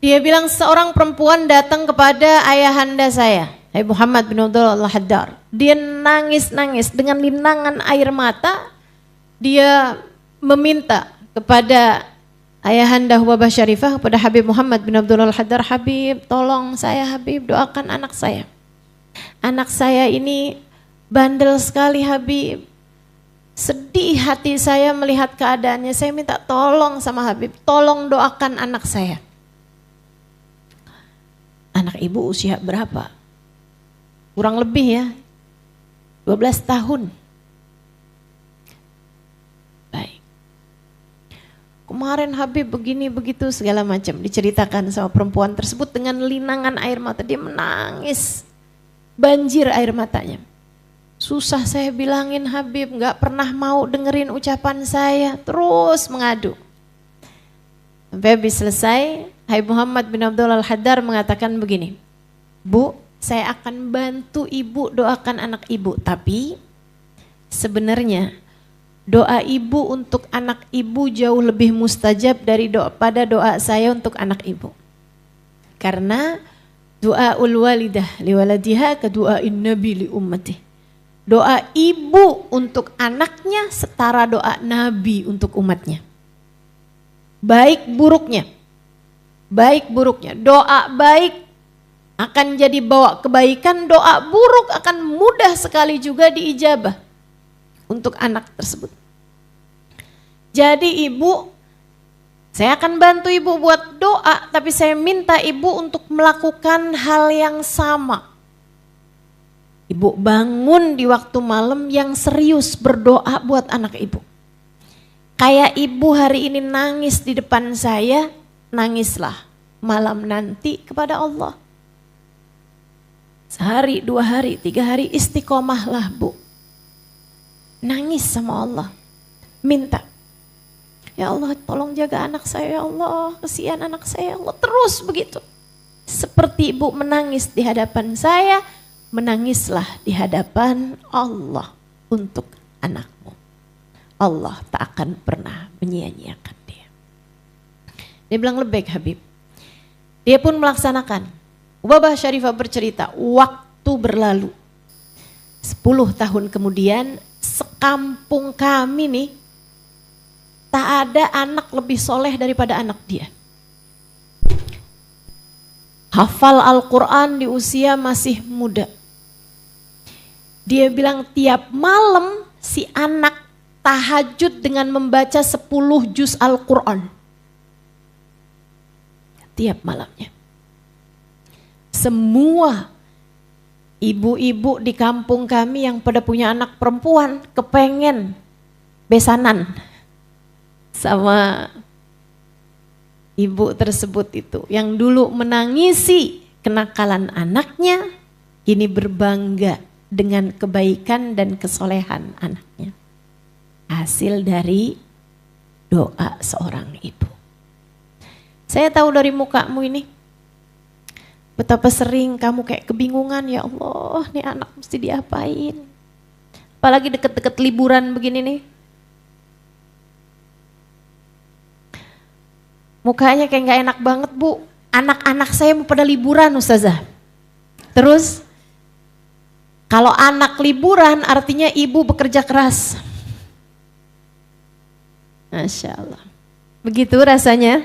Dia bilang seorang perempuan datang kepada ayahanda saya, Habib Muhammad bin Abdullah Al-Haddar. Dia nangis-nangis dengan linangan air mata. Dia meminta kepada ayahanda Huwabah Syarifah, kepada Habib Muhammad bin Abdullah Al-Haddar, Habib tolong saya, Habib doakan anak saya. Anak saya ini bandel sekali Habib. Sedih hati saya melihat keadaannya. Saya minta tolong sama Habib, tolong doakan anak saya. Anak ibu usia berapa? Kurang lebih ya, 12 tahun. Baik. Kemarin Habib begini begitu segala macam diceritakan sama perempuan tersebut dengan linangan air mata. Dia menangis, banjir air matanya. Susah saya bilangin Habib, gak pernah mau dengerin ucapan saya, terus mengadu. Sampai habis selesai, Habib Muhammad bin Abdullah Al-Haddar mengatakan begini, Bu, saya akan bantu ibu doakan anak ibu, tapi sebenarnya doa ibu untuk anak ibu jauh lebih mustajab dari pada doa saya untuk anak ibu. Karena doaul walidah liwaladiha kadu'ain nabi li ummati. Doa ibu untuk anaknya setara doa nabi untuk umatnya. Baik buruknya, doa baik akan jadi bawa kebaikan, doa buruk akan mudah sekali juga diijabah untuk anak tersebut. Jadi ibu, saya akan bantu ibu buat doa, tapi saya minta ibu untuk melakukan hal yang sama. Ibu bangun di waktu malam yang serius berdoa buat anak ibu. Kayak ibu hari ini nangis di depan saya, nangislah malam nanti kepada Allah. Sehari, 2 hari, 3 hari istiqomahlah Bu. Nangis sama Allah. Minta. Ya Allah tolong jaga anak saya ya Allah. Kasihan anak saya ya Allah. Terus begitu. Seperti ibu menangis di hadapan saya, menangislah di hadapan Allah untuk anakmu. Allah tak akan pernah menyia-nyiakan dia. Dia bilang lebih Habib. Dia pun melaksanakan. Huwabah Syarifah bercerita, waktu berlalu. 10 tahun kemudian, sekampung kami nih, tak ada anak lebih soleh daripada anak dia. Hafal Al-Quran di usia masih muda. Dia bilang tiap malam si anak tahajud dengan membaca 10 juz Al-Quran. Tiap malamnya. Semua ibu-ibu di kampung kami yang pada punya anak perempuan kepengen besanan sama ibu tersebut itu. Yang dulu menangisi kenakalan anaknya, kini berbangga dengan kebaikan dan kesolehan anaknya. Hasil dari doa seorang ibu. Saya tahu dari mukamu ini, betapa sering kamu kayak kebingungan, ya Allah, nih anak mesti diapain. Apalagi deket-deket liburan begini nih. Mukanya kayak gak enak banget Bu. Anak-anak saya mau pada liburan Ustazah. Terus, kalau anak liburan artinya ibu bekerja keras. Masya Allah. Begitu rasanya.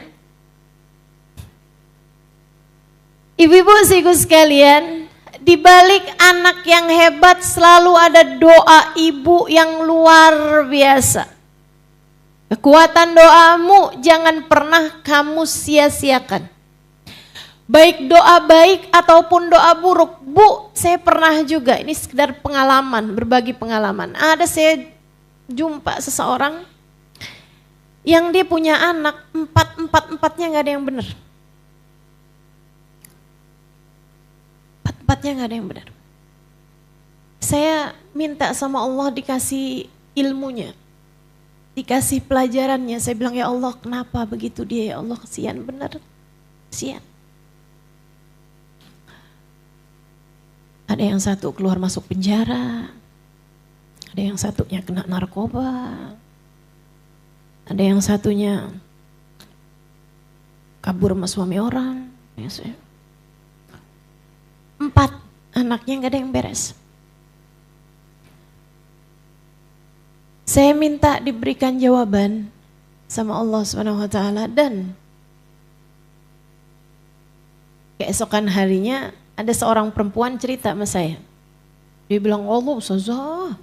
Ibu-ibu sekaligus sekalian, di balik anak yang hebat selalu ada doa ibu yang luar biasa. Kekuatan doamu jangan pernah kamu sia-siakan. Baik doa baik ataupun doa buruk. Bu, saya pernah juga, ini sekedar pengalaman, berbagi pengalaman. Ada saya jumpa seseorang yang dia punya anak, empatnya gak ada yang benar. Empatnya gak ada yang benar. Saya minta sama Allah dikasih ilmunya, dikasih pelajarannya. Saya bilang ya Allah kenapa begitu dia, ya Allah kesian benar, kesian. Ada yang satu keluar masuk penjara, ada yang satunya kena narkoba, ada yang satunya kabur sama suami orang. 4 anaknya gak ada yang beres. Saya minta diberikan jawaban sama Allah SWT, dan keesokan harinya ada seorang perempuan cerita sama saya. Dia bilang, Allah Ustazah,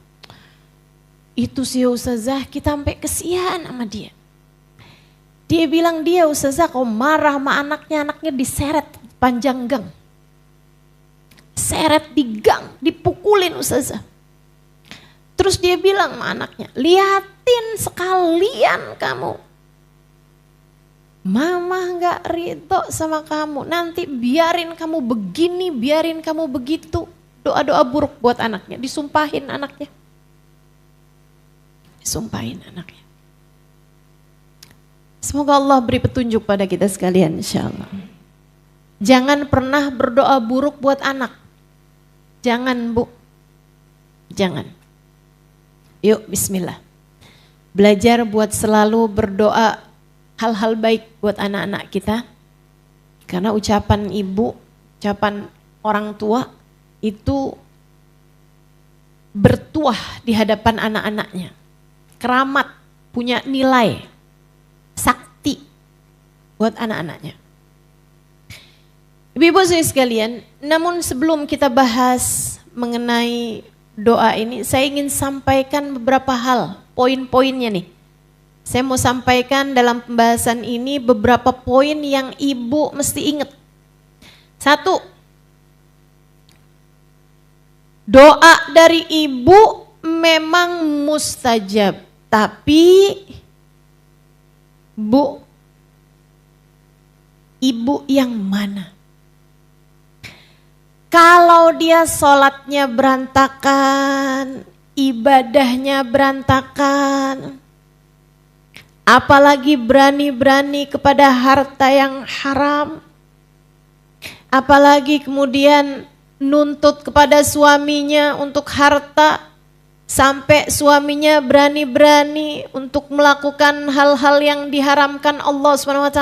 itu si Ustazah kita sampai kesian sama dia. Dia bilang, dia Ustazah kalau marah sama anaknya diseret panjang gang. Seret di gang, dipukulin Ustazah. Terus dia bilang sama anaknya, liatin sekalian kamu. Mama gak ridho sama kamu, nanti biarin kamu begini, biarin kamu begitu. Doa-doa buruk buat anaknya, disumpahin anaknya. Disumpahin anaknya. Semoga Allah beri petunjuk pada kita sekalian insya Allah. Jangan pernah berdoa buruk buat anak. Jangan Bu, jangan. Yuk bismillah. Belajar buat selalu berdoa hal-hal baik buat anak-anak kita. Karena ucapan ibu, ucapan orang tua itu bertuah di hadapan anak-anaknya. Keramat, punya nilai, sakti buat anak-anaknya. Ibu-ibu sekalian, namun sebelum kita bahas mengenai doa ini, saya ingin sampaikan beberapa hal, poin-poinnya nih. Saya mau sampaikan dalam pembahasan ini beberapa poin yang ibu mesti ingat. 1, doa dari ibu memang mustajab, tapi Bu, ibu yang mana? Kalau dia sholatnya berantakan, ibadahnya berantakan, apalagi berani-berani kepada harta yang haram, apalagi kemudian nuntut kepada suaminya untuk harta, sampai suaminya berani-berani untuk melakukan hal-hal yang diharamkan Allah SWT.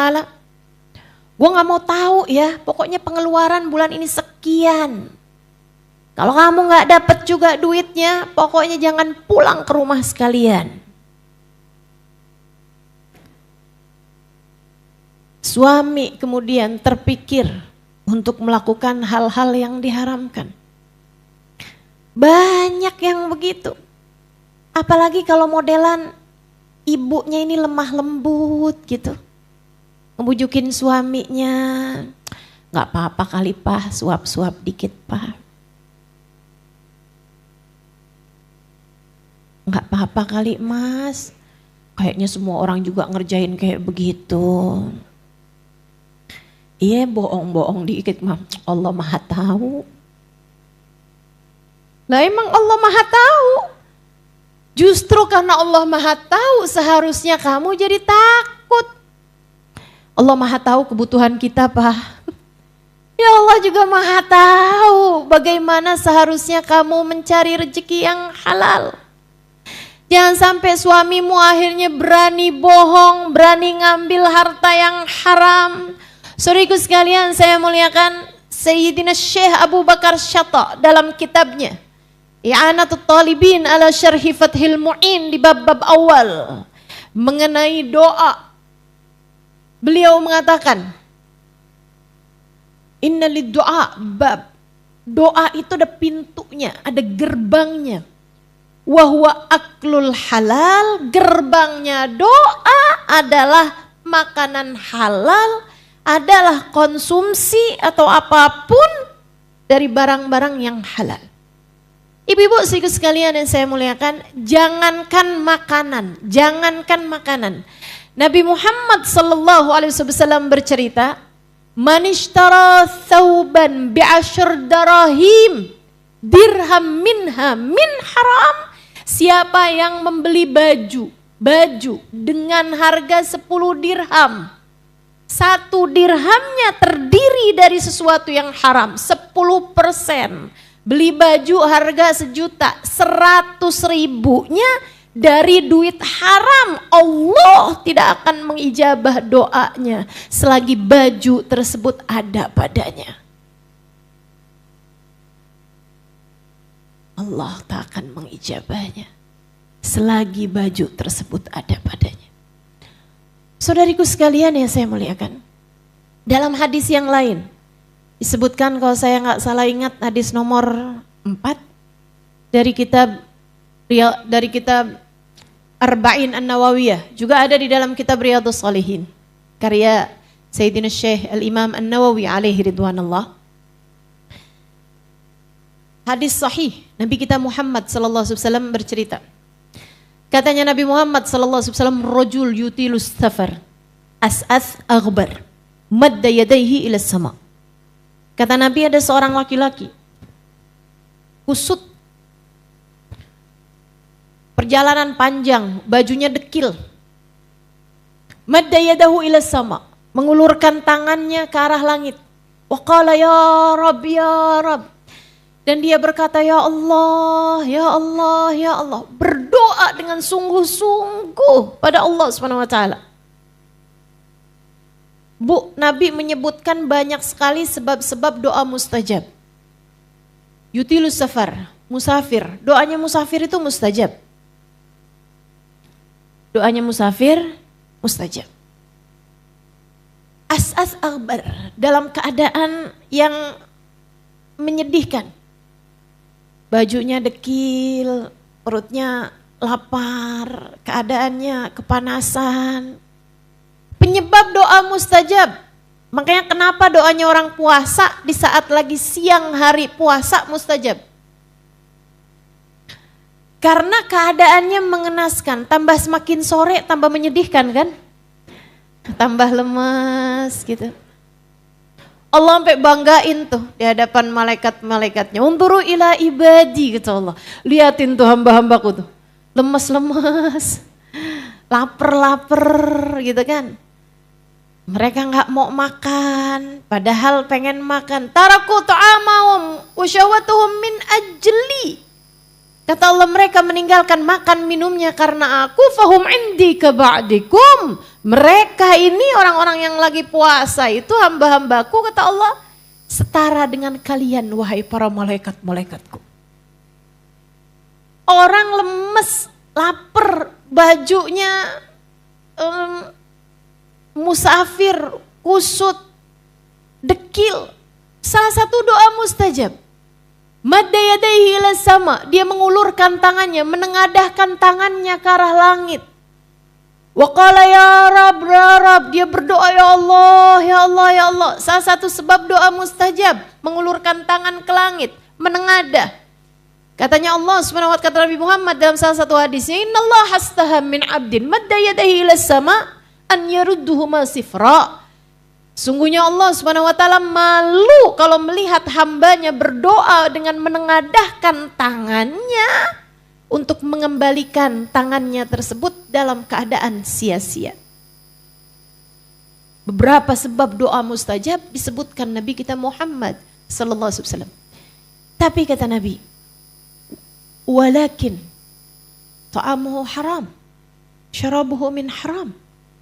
Gue gak mau tahu ya, pokoknya pengeluaran bulan ini sekian. Kalau kamu gak dapet juga duitnya, pokoknya jangan pulang ke rumah sekalian. Suami kemudian terpikir untuk melakukan hal-hal yang diharamkan. Banyak yang begitu. Apalagi kalau modelan ibunya ini lemah lembut gitu. Ngebujukin suaminya, gak apa-apa kali Pak, suap-suap dikit Pak. Gak apa-apa kali Mas, kayaknya semua orang juga ngerjain kayak begitu. Iya bohong-bohong dikit mah, Allah Maha tahu. Lah emang Allah Maha tahu. Justru karena Allah Maha tahu seharusnya kamu jadi takut. Allah Maha tahu kebutuhan kita Pak. Ya Allah juga Maha tahu bagaimana seharusnya kamu mencari rezeki yang halal. Jangan sampai suamimu akhirnya berani bohong, berani ngambil harta yang haram. Saudaraku sekalian, saya muliakan Sayyidina Syekh Abu Bakar Syatta dalam kitabnya I'anatul Talibin ala Syarhi Fathil Mu'in di bab-bab awal mengenai doa. Beliau mengatakan, inna lid-du'a bab. Doa itu ada pintunya, ada gerbangnya. Wa huwa aklul halal, gerbangnya doa adalah makanan halal, adalah konsumsi atau apapun dari barang-barang yang halal. Ibu-ibu sekalian yang saya muliakan, jangankan makanan. Nabi Muhammad SAW bercerita, man ishtara thawban bi'ashr darahim dirham minha min haram. Siapa yang membeli baju dengan harga 10 dirham, 1 dirhamnya terdiri dari sesuatu yang haram, 10%. Beli baju harga 1 juta, 100 ribunya dari duit haram, Allah tidak akan mengijabah doanya selagi baju tersebut ada padanya. Allah tak akan mengijabahnya selagi baju tersebut ada padanya. Saudariku sekalian yang saya muliakan, dalam hadis yang lain disebutkan, kalau saya nggak salah ingat, hadis nomor 4 dari kitab Arba'in An-Nawawiyah, juga ada di dalam kitab Riyadhus Shalihin karya Sayyidina Syekh Al-Imam An-Nawawi alaihi ridwanullah. Hadis sahih Nabi kita Muhammad sallallahu alaihi wasallam bercerita. Katanya Nabi Muhammad sallallahu alaihi wasallam, rajul yutilus safar as'ath aghbar madda yadayhi ila sama. Kata Nabi, ada seorang laki-laki kusut, perjalanan panjang, bajunya dekil, madda yadahu ila sama, mengulurkan tangannya ke arah langit. Wa qala ya Rabb ya Rabb. Dan dia berkata, ya Allah, ya Allah, ya Allah. Berdoa dengan sungguh-sungguh pada Allah Subhanahu wa taala. Bu, Nabi menyebutkan banyak sekali sebab-sebab doa mustajab. Yutilus safar, musafir. Doanya musafir itu mustajab. Doanya musafir mustajab. As'as aghbar, dalam keadaan yang menyedihkan. Bajunya dekil, perutnya lapar, keadaannya kepanasan. Penyebab doa mustajab. Makanya kenapa doanya orang puasa di saat lagi siang hari puasa mustajab? Karena keadaannya mengenaskan, tambah semakin sore tambah menyedihkan kan? Tambah lemes gitu. Allah sampai banggain tuh di hadapan malaikat-malaikatnya. Unzuru ila ibadi, kata Allah. Liatin tuh hamba-hambaku tuh. Lemes-lemes, lapar-lapar gitu kan. Mereka gak mau makan, padahal pengen makan. Taraku ta'amahum wa syahwatuhum min ajli. Kata Allah, mereka meninggalkan makan minumnya karena aku, fahum indi kaba'dikum. Mereka ini orang-orang yang lagi puasa itu hamba-hambaku, kata Allah, setara dengan kalian wahai para malaikat-malaikatku. Orang lemes, lapar, bajunya musafir, kusut, dekil. Salah satu doa mustajab. Madda yadayhi ila sama, dia mengulurkan tangannya, menengadahkan tangannya ke arah langit. Wa qala ya Rabb, dia berdoa, ya Allah, ya Allah, ya Allah. Salah satu sebab doa mustajab, mengulurkan tangan ke langit, menengadah. Katanya Allah Subhanahu wa ta'ala, kata Nabi Muhammad dalam salah satu hadisnya, innallaha astaha min 'abdin madda yadayhi ila sama an yarudduhuma sifra. Sungguhnya Allah Subhanahu wa ta'ala malu kalau melihat hambanya berdoa dengan menengadahkan tangannya untuk mengembalikan tangannya tersebut dalam keadaan sia-sia. Beberapa sebab doa mustajab disebutkan Nabi kita Muhammad sallallahu alaihi wasallam. Tapi kata Nabi, walakin ta'amuhu haram, syarabuhu min haram,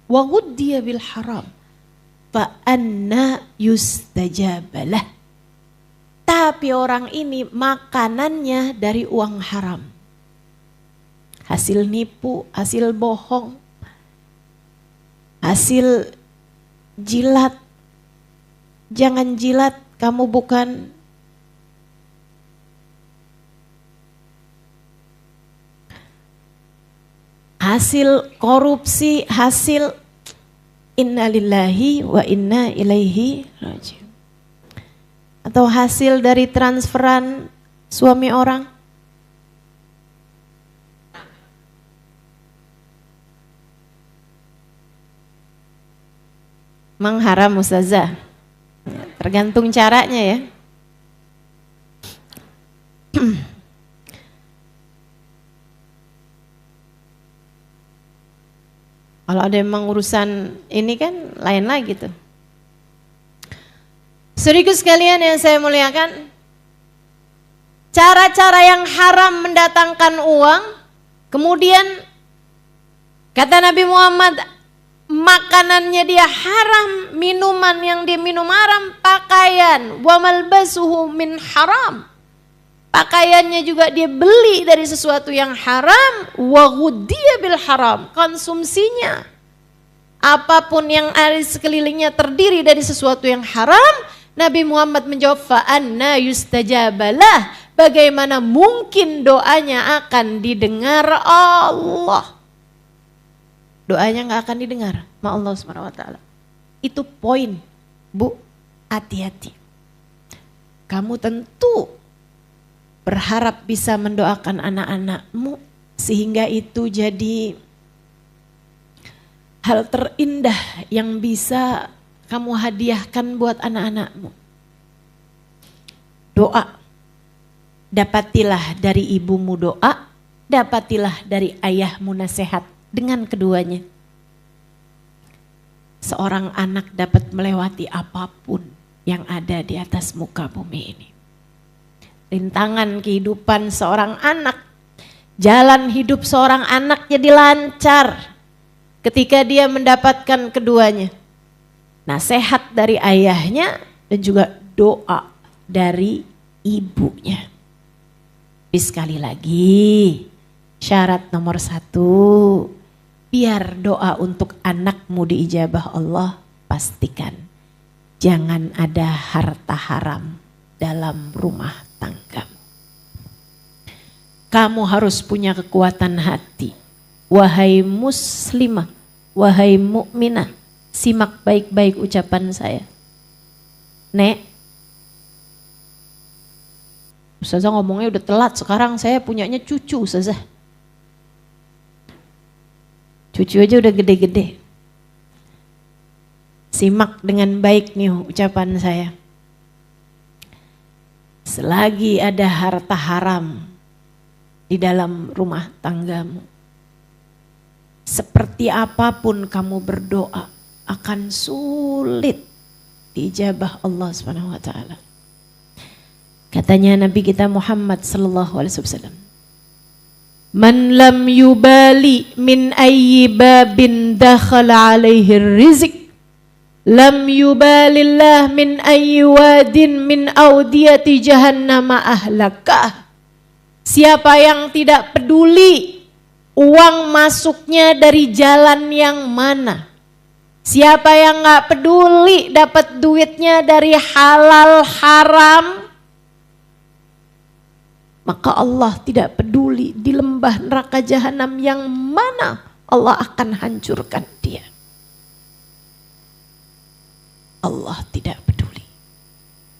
wa ghuddiya bil haram, fa anna yustajabalah. Tapi orang ini makanannya dari uang haram. Hasil nipu, hasil bohong, hasil jilat. Jangan jilat, kamu bukan hasil korupsi, hasil innalillahi wa inna ilaihi raji'un. Atau hasil dari transferan suami orang. Memang haram ustazah, tergantung caranya ya. Kalau ada memang urusan ini kan lain lagi tuh. Saudaraku sekalian yang saya muliakan, cara-cara yang haram mendatangkan uang Kemudian kata Nabi Muhammad, makanannya dia haram, minuman yang dia minum haram, pakaian wa malbasuhu min haram. Pakaiannya juga dia beli dari sesuatu yang haram, wa ghudhiya bil haram. Konsumsinya apapun yang ada di sekelilingnya terdiri dari sesuatu yang haram. Nabi Muhammad menjawab, fa anna yustajabalah. Bagaimana mungkin doanya akan didengar Allah? Doanya nggak akan didengar sama Allah Subhanahu wa taala. Itu poin, Bu. Hati-hati. Kamu tentu berharap bisa mendoakan anak-anakmu sehingga itu jadi hal terindah yang bisa kamu hadiahkan buat anak-anakmu. Doa. Dapatilah dari ibumu doa, dapatilah dari ayahmu nasihat. Dengan keduanya, seorang anak dapat melewati apapun yang ada di atas muka bumi ini. Rintangan kehidupan seorang anak, jalan hidup seorang anak jadi lancar ketika dia mendapatkan keduanya. Nasihat dari ayahnya dan juga doa dari ibunya. Tapi sekali lagi, syarat nomor 1, biar doa untuk anakmu diijabah Allah, pastikan jangan ada harta haram dalam rumah tanggamu. Kamu harus punya kekuatan hati. Wahai muslimah, wahai mukminah, simak baik-baik ucapan saya. Nek, Ustazah ngomongnya udah telat, sekarang saya punyanya cucu Ustazah. Cucu aja udah gede-gede. Simak dengan baik nih ucapan saya. Selagi ada harta haram di dalam rumah tanggamu, seperti apapun kamu berdoa akan sulit diijabah Allah Subhanahu wa taala. Katanya Nabi kita Muhammad sallallahu alaihi wasallam, man lam yubali min ayyi babin dakhala alaihi rizq, lam yubalillah min ayyi wadin min audiyati jahannama ahlakah. Siapa yang tidak peduli uang masuknya dari jalan yang mana, siapa yang gak peduli dapat duitnya dari halal haram, maka Allah tidak peduli di lembah neraka jahanam yang mana Allah akan hancurkan dia. Allah tidak peduli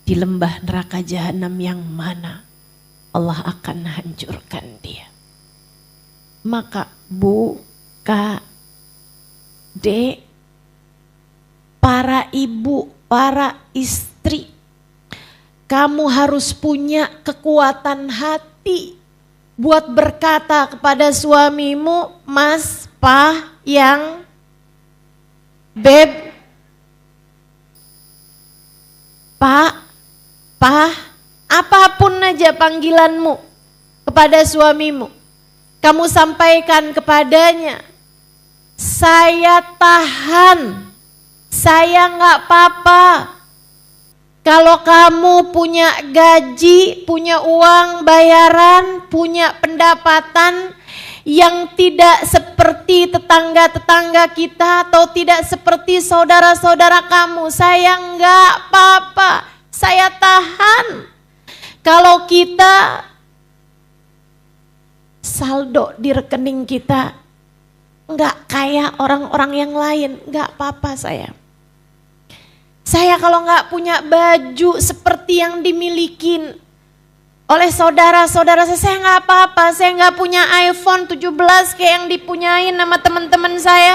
di lembah neraka jahanam yang mana Allah akan hancurkan dia. Maka Bu, Kak, Dek, para ibu, para istri, kamu harus punya kekuatan hati buat berkata kepada suamimu, Mas, Pak, Yang, Beb, Pak, apapun aja panggilanmu kepada suamimu, kamu sampaikan kepadanya, saya tahan, saya nggak apa-apa. Kalau kamu punya gaji, punya uang bayaran, punya pendapatan yang tidak seperti tetangga-tetangga kita atau tidak seperti saudara-saudara kamu, saya enggak apa-apa, saya tahan. Kalau kita saldo di rekening kita enggak kayak orang-orang yang lain, enggak apa-apa saya. Saya kalau nggak punya baju seperti yang dimiliki oleh saudara-saudara saya nggak apa-apa. Saya nggak punya iPhone 17 kayak yang dipunyain sama teman-teman saya.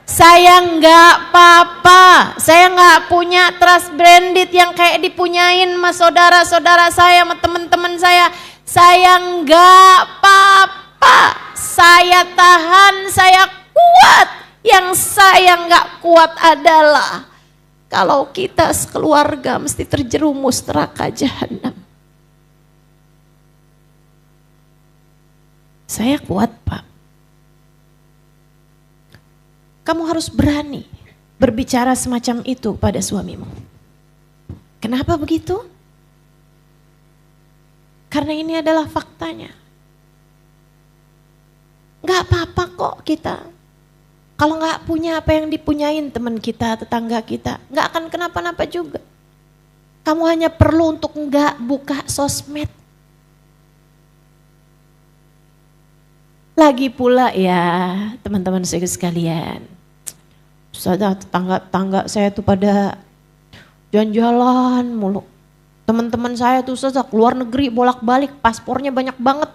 Saya nggak apa-apa. Saya nggak punya trust branded yang kayak dipunyain sama saudara-saudara saya, sama teman-teman saya. Saya nggak apa-apa. Saya tahan, saya kuat. Yang saya nggak kuat adalah kalau kita sekeluarga mesti terjerumus neraka jahanam. Saya kuat, Pak. Kamu harus berani berbicara semacam itu pada suamimu. Kenapa begitu? Karena ini adalah faktanya. Gak apa-apa kok kita. Kalau gak punya apa yang dipunyain teman kita, tetangga kita, gak akan kenapa-napa juga. Kamu hanya perlu untuk gak buka sosmed. Lagi pula ya teman-teman saya sekalian, sudah tetangga saya tuh pada jalan-jalan mulu. Teman-teman saya tuh sudah keluar negeri bolak-balik, paspornya banyak banget,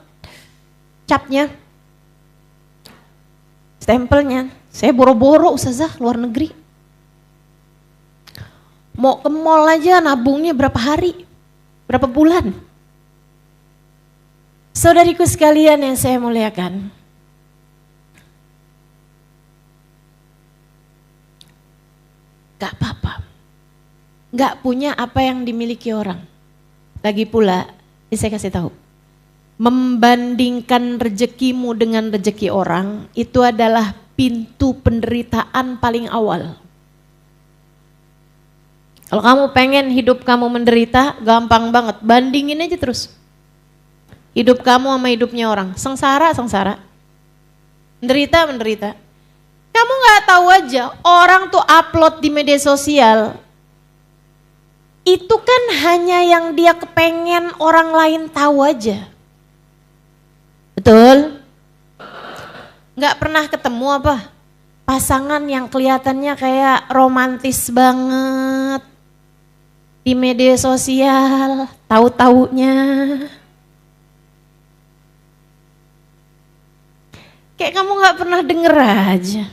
capnya, stempelnya. Saya boro-boro ustazah keluar negeri. Mau ke mall aja nabungnya berapa hari, berapa bulan. Saudariku sekalian yang saya muliakan, gak apa-apa, gak punya apa yang dimiliki orang. Lagi pula, ini saya kasih tahu, membandingkan rezekimu dengan rezeki orang itu adalah pintu penderitaan paling awal. Kalau kamu pengen hidup kamu menderita, gampang banget, bandingin aja terus. Hidup kamu sama hidupnya orang, sengsara, menderita. Kamu gak tahu aja, orang tuh upload di media sosial, itu kan hanya yang dia kepengen orang lain tahu aja. Betul? Gak pernah ketemu apa? Pasangan yang kelihatannya kayak romantis banget di media sosial, tahu-taunya kayak kamu gak pernah denger aja.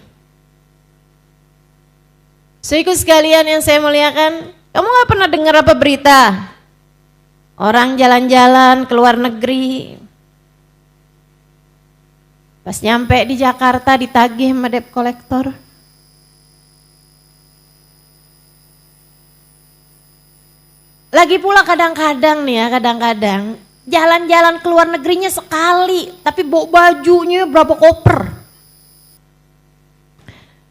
Saudaraku sekalian yang saya muliakan, kamu gak pernah denger apa berita? Orang jalan-jalan ke luar negeri, pas nyampe di Jakarta ditagih sama debt collector. Lagi pula kadang-kadang nih ya, jalan-jalan ke luar negerinya sekali, tapi bawa bajunya berapa koper.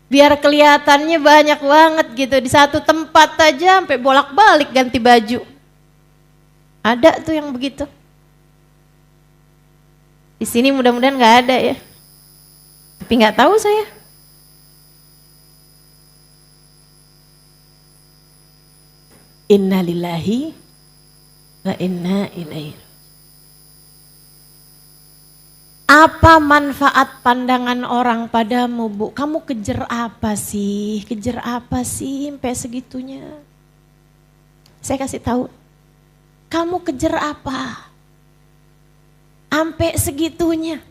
Biar kelihatannya banyak banget gitu, di satu tempat aja sampai bolak-balik ganti baju. Ada tuh yang begitu. Di sini mudah-mudahan nggak ada ya, tapi nggak tahu saya. Innalillahi wa inna ilaihi. Apa manfaat pandangan orang padamu, Bu? Kamu kejar apa sih? Sampai segitunya? Saya kasih tahu. Kamu kejar apa? Sampai segitunya.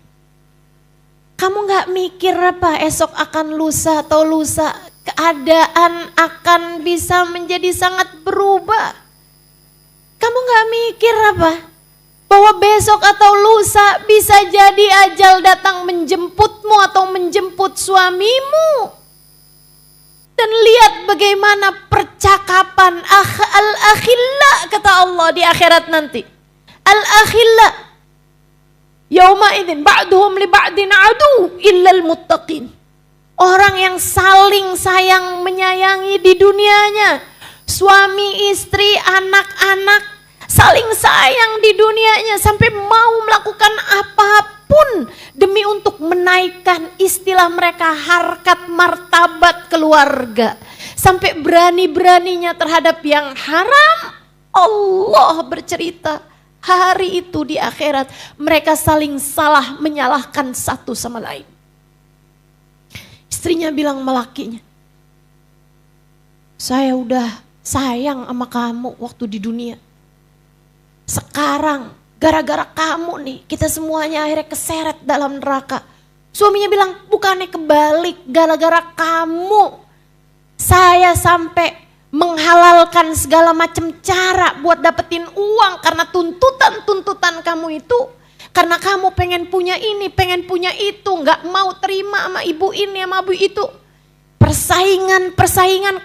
Kamu gak mikir apa esok akan lusa atau lusa keadaan akan bisa menjadi sangat berubah. Kamu gak mikir apa? Bahwa besok atau lusa bisa jadi ajal datang menjemputmu atau menjemput suamimu. Dan lihat bagaimana percakapan al-akhilla kata Allah di akhirat nanti. Al-akhilla yauma idzin ba'duhum li ba'din adu illal muttaqin. Orang yang saling sayang menyayangi di dunianya, suami, istri, anak-anak saling sayang di dunianya sampai mau melakukan apapun demi untuk menaikkan istilah mereka harkat martabat keluarga. Sampai berani-beraninya terhadap yang haram. Allah bercerita hari itu di akhirat mereka saling salah menyalahkan satu sama lain. Istrinya bilang sama lakinya, saya udah sayang sama kamu waktu di dunia. Sekarang gara-gara kamu nih kita semuanya akhirnya keseret dalam neraka. Suaminya bilang bukannya kebalik, gara-gara kamu saya sampai menghalalkan segala macam cara buat dapetin uang karena tuntutan kamu itu. Karena kamu pengen punya ini, pengen punya itu, gak mau terima sama ibu ini, sama ibu itu. Persaingan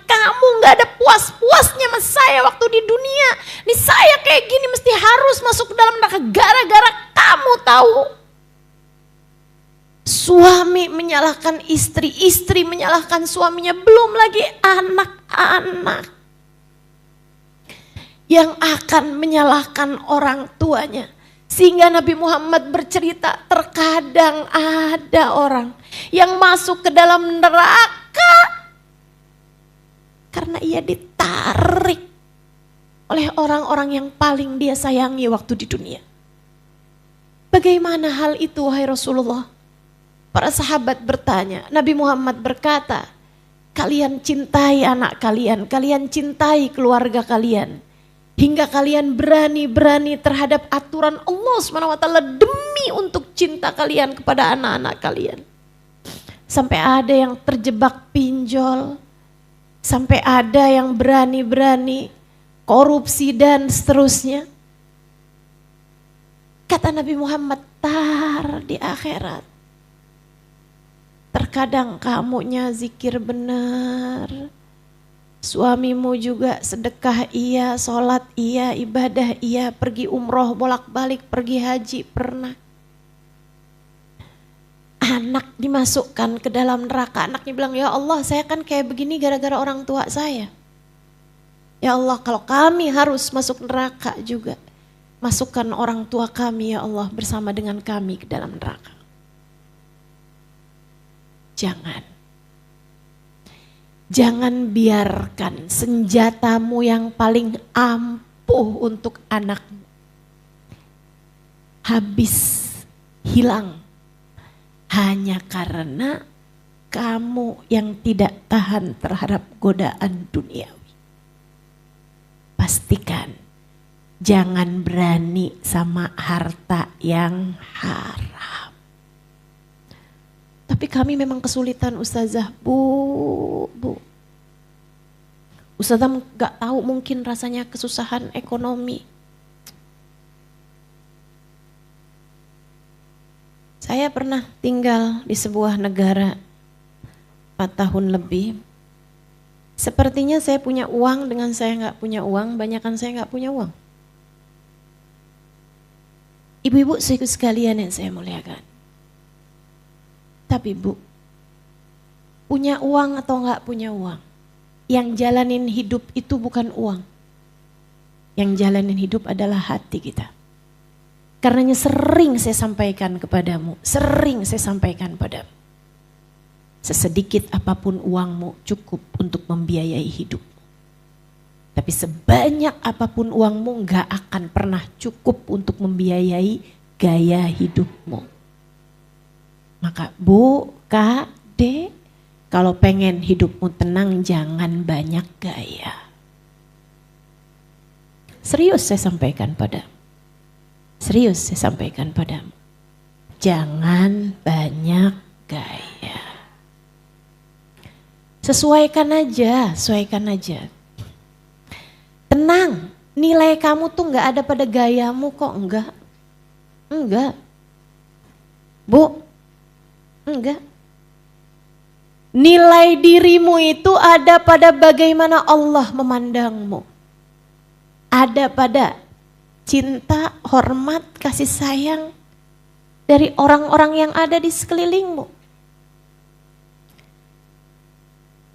kamu gak ada puas-puasnya sama saya waktu di dunia. Nih saya kayak gini mesti harus masuk ke dalam neraka gara-gara kamu tahu. menyalahkan istri, istri menyalahkan suaminya, belum lagi anak-anak yang akan menyalahkan orang tuanya. Sehingga Nabi Muhammad bercerita, terkadang ada orang yang masuk ke dalam neraka karena ia ditarik oleh orang-orang yang paling dia sayangi waktu di dunia. Bagaimana hal itu wahai Rasulullah? Para sahabat bertanya, Nabi Muhammad berkata, kalian cintai anak kalian, kalian cintai keluarga kalian. Hingga kalian berani-berani terhadap aturan Allah SWT demi untuk cinta kalian kepada anak-anak kalian. Sampai ada yang terjebak pinjol, sampai ada yang berani-berani korupsi dan seterusnya. Kata Nabi Muhammad, tar di akhirat. Terkadang kamunya zikir benar, suamimu juga sedekah iya, sholat iya, ibadah iya, pergi umroh bolak-balik, pergi haji pernah. Anak dimasukkan ke dalam neraka, anaknya bilang, ya Allah saya kan kayak begini gara-gara orang tua saya. Ya Allah kalau kami harus masuk neraka juga, masukkan orang tua kami ya Allah bersama dengan kami ke dalam neraka. Jangan biarkan senjatamu yang paling ampuh untuk anakmu habis, hilang, hanya karena kamu yang tidak tahan terhadap godaan duniawi. Pastikan jangan berani sama harta yang haram. Tapi kami memang kesulitan Ustazah, Bu. Ustazah gak tahu mungkin rasanya kesusahan ekonomi. Saya pernah tinggal di sebuah negara 4 tahun lebih. Sepertinya saya punya uang dengan saya gak punya uang, banyakan saya gak punya uang. Ibu-ibu sekalian yang saya muliakan. Tapi Bu, punya uang atau enggak punya uang, yang jalanin hidup itu bukan uang. Yang jalanin hidup adalah hati kita. Karenanya sering saya sampaikan kepadamu, sesedikit apapun uangmu cukup untuk membiayai hidupmu. Tapi sebanyak apapun uangmu enggak akan pernah cukup untuk membiayai gaya hidupmu. Maka Bu, Kak, Dek, kalau pengen hidupmu tenang jangan banyak gaya. Serius saya sampaikan padamu. Jangan banyak gaya. Sesuaikan aja. Tenang, nilai kamu tuh gak ada pada gayamu kok, enggak. Bu, enggak. Nilai dirimu itu ada pada bagaimana Allah memandangmu. Ada pada cinta, hormat, kasih sayang dari orang-orang yang ada di sekelilingmu.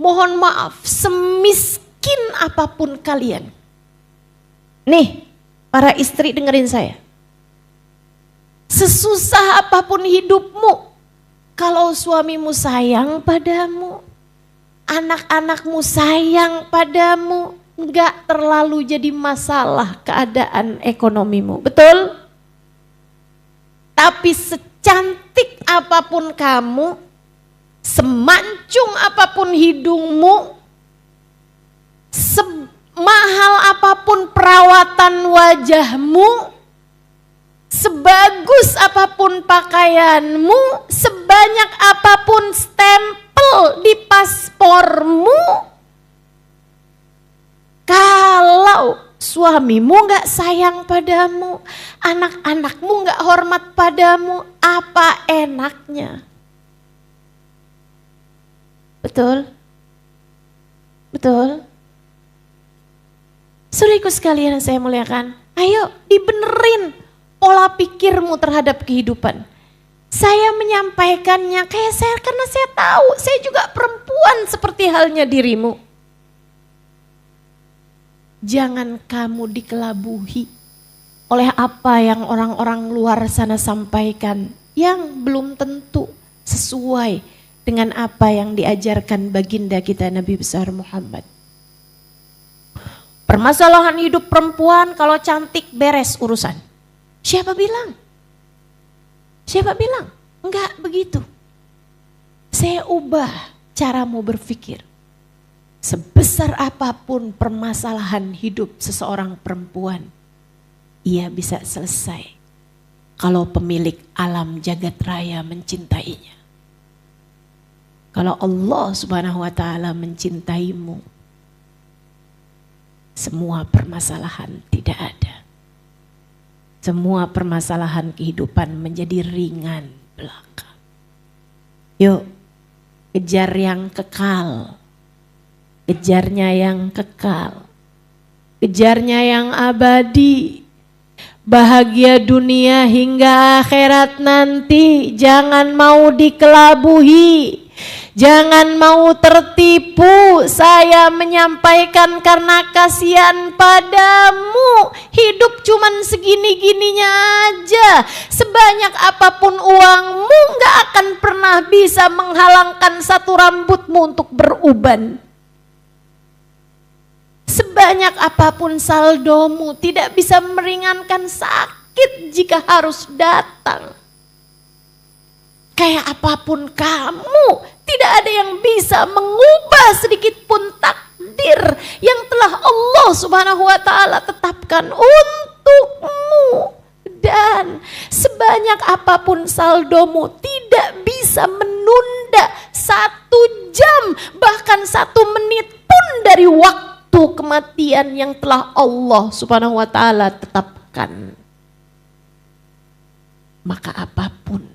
Mohon maaf, semiskin apapun kalian. Nih, para istri dengerin saya. Sesusah apapun hidupmu, kalau suamimu sayang padamu, anak-anakmu sayang padamu, enggak terlalu jadi masalah keadaan ekonomimu, betul? Tapi secantik apapun kamu, semancung apapun hidungmu, semahal apapun perawatan wajahmu, sebagus apapun pakaianmu, sebanyak apapun stempel di paspormu, kalau suamimu gak sayang padamu, anak-anakmu gak hormat padamu, apa enaknya? Betul? Saudaraku sekalian yang saya muliakan, ayo dibenerin pola pikirmu terhadap kehidupan. Saya menyampaikannya karena saya tahu saya juga perempuan seperti halnya dirimu. Jangan kamu dikelabuhi oleh apa yang orang-orang luar sana sampaikan yang belum tentu sesuai dengan apa yang diajarkan baginda kita Nabi besar Muhammad. Permasalahan hidup perempuan kalau cantik beres urusan. Siapa bilang? Siapa bilang? Enggak begitu. Saya ubah caramu berpikir. Sebesar apapun permasalahan hidup seseorang perempuan, ia bisa selesai kalau pemilik alam jagat raya mencintainya. Kalau Allah Subhanahu wa taala mencintaimu, semua permasalahan tidak ada. Semua permasalahan kehidupan menjadi ringan belaka. Yuk, kejar yang kekal. Kejarnya yang kekal. Kejarnya yang abadi. Bahagia dunia hingga akhirat nanti. Jangan mau dikelabuhi. Jangan mau tertipu. Saya menyampaikan karena kasihan padamu. Hidup cuman segini-gininya aja. Sebanyak apapun uangmu gak akan pernah bisa menghalangkan satu rambutmu untuk beruban. Sebanyak apapun saldomu tidak bisa meringankan sakit jika harus datang. Kayak apapun kamu, tidak ada yang bisa mengubah sedikit pun takdir yang telah Allah Subhanahu wa taala tetapkan untukmu. Dan sebanyak apapun saldomu tidak bisa menunda 1 jam bahkan 1 menit pun dari waktu kematian yang telah Allah Subhanahu wa taala tetapkan. Maka apapun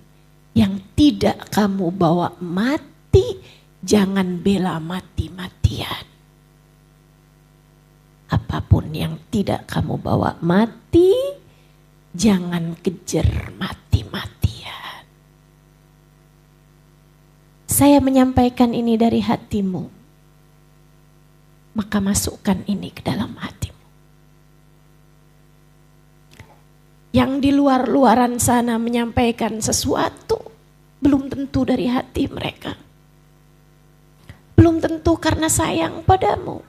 yang tidak kamu bawa mati, jangan bela mati-matian. Apapun yang tidak kamu bawa mati, jangan kejar mati-matian. Saya menyampaikan ini dari hatimu. Maka masukkan ini ke dalam hatimu. Yang di luar-luaran sana menyampaikan sesuatu, belum tentu dari hati mereka. Belum tentu karena sayang padamu.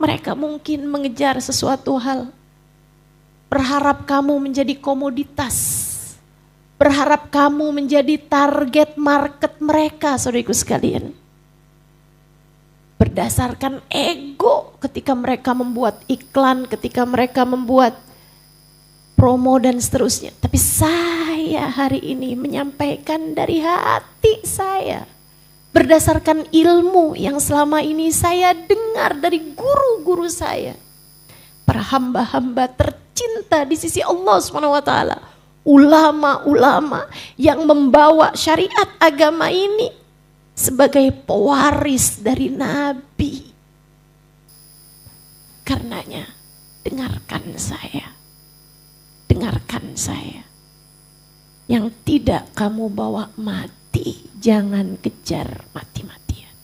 Mereka mungkin mengejar sesuatu hal. Berharap kamu menjadi komoditas. Berharap kamu menjadi target market mereka, saudaraku sekalian. Berdasarkan ego ketika mereka membuat iklan, ketika mereka membuat promo dan seterusnya. Tapi saya hari ini menyampaikan dari hati saya. Berdasarkan ilmu yang selama ini saya dengar dari guru-guru saya. Para hamba-hamba tercinta di sisi Allah SWT. Ulama-ulama yang membawa syariat agama ini sebagai pewaris dari Nabi. Karenanya dengarkan saya. Dengarkan saya. Yang tidak kamu bawa mati, jangan kejar mati-matian.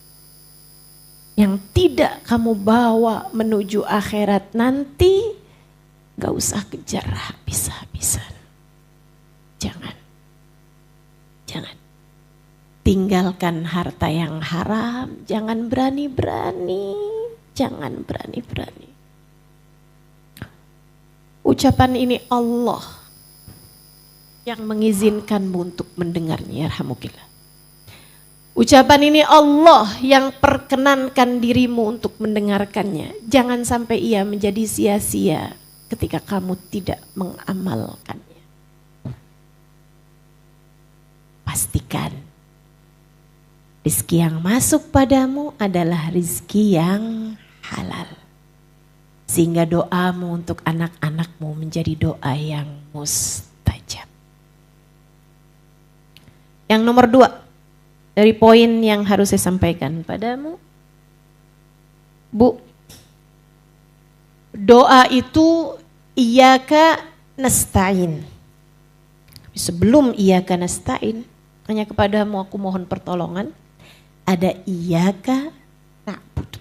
Yang tidak kamu bawa menuju akhirat nanti, gak usah kejar habis-habisan. Jangan. Jangan. Tinggalkan harta yang haram, jangan berani-berani, jangan berani-berani. Ucapan ini Allah yang mengizinkanmu untuk mendengarnya, yarhamukillah. Ucapan ini Allah yang perkenankan dirimu untuk mendengarkannya. Jangan sampai ia menjadi sia-sia ketika kamu tidak mengamalkannya. Pastikan rizki yang masuk padamu adalah rizki yang halal. Sehingga doamu untuk anak-anakmu menjadi doa yang mustajab. Yang nomor 2, dari poin yang harus saya sampaikan padamu. Bu, doa itu iyyaka nasta'in. sebelum iyyaka nasta'in, hanya kepadamu aku mohon pertolongan, ada iyyaka na'budu.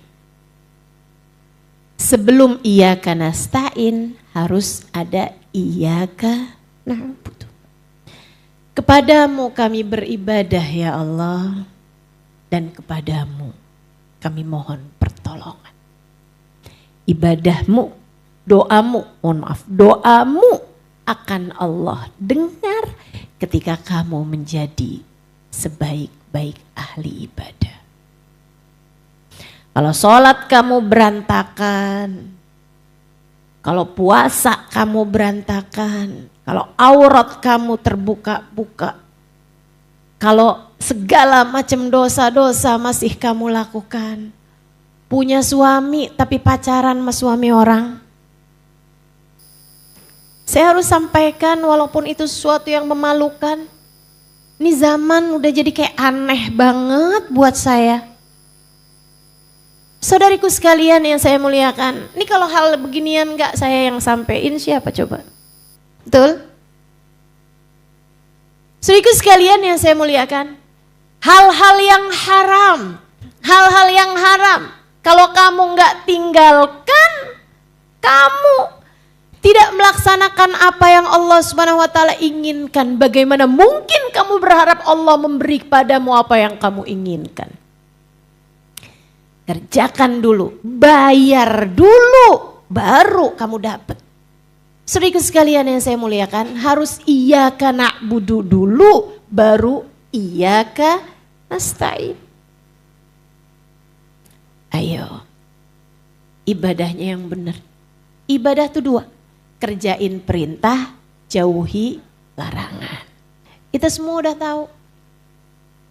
Sebelum iyyaka nasta'in harus ada iyyaka na'budu. Kepadamu kami beribadah ya Allah, dan kepadamu kami mohon pertolongan. Ibadahmu, doamu akan Allah dengar ketika kamu menjadi sebaik-baik ahli ibadah. Kalau sholat kamu berantakan, kalau puasa kamu berantakan, kalau aurat kamu terbuka-buka, kalau segala macam dosa-dosa masih kamu lakukan, punya suami tapi pacaran sama suami orang, saya harus sampaikan walaupun itu sesuatu yang memalukan, ini zaman udah jadi kayak aneh banget buat saya. Saudariku sekalian yang saya muliakan, ini kalau hal beginian gak saya yang sampein, siapa coba? Betul? Saudariku sekalian yang saya muliakan, hal-hal yang haram, kalau kamu gak tinggalkan, kamu tidak melaksanakan apa yang Allah Subhanahu wa taala inginkan, bagaimana mungkin kamu berharap Allah memberi kepadamu apa yang kamu inginkan? Kerjakan dulu, bayar dulu, baru kamu dapat. Saudaraku sekalian yang saya muliakan, harus iyyaka na'budu dulu, baru iyyaka nasta'in. Ayo, ibadahnya yang benar. Ibadah itu dua, kerjain perintah, jauhi larangan. Kita semua udah tahu.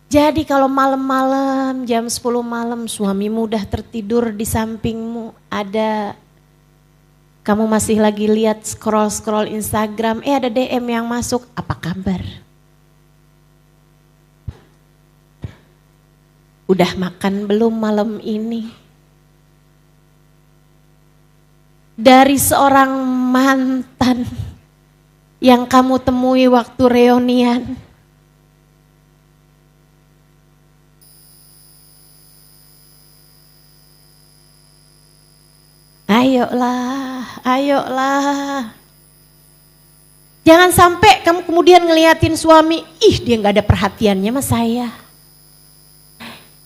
Jadi kalau malam-malam jam 10 malam suamimu udah tertidur di sampingmu, ada kamu masih lagi lihat scroll Instagram, ada DM yang masuk, apa kabar? Udah makan belum malam ini? Dari seorang mantan yang kamu temui waktu reunian, ayolah. Jangan sampai kamu kemudian ngeliatin suami, dia gak ada perhatiannya sama saya.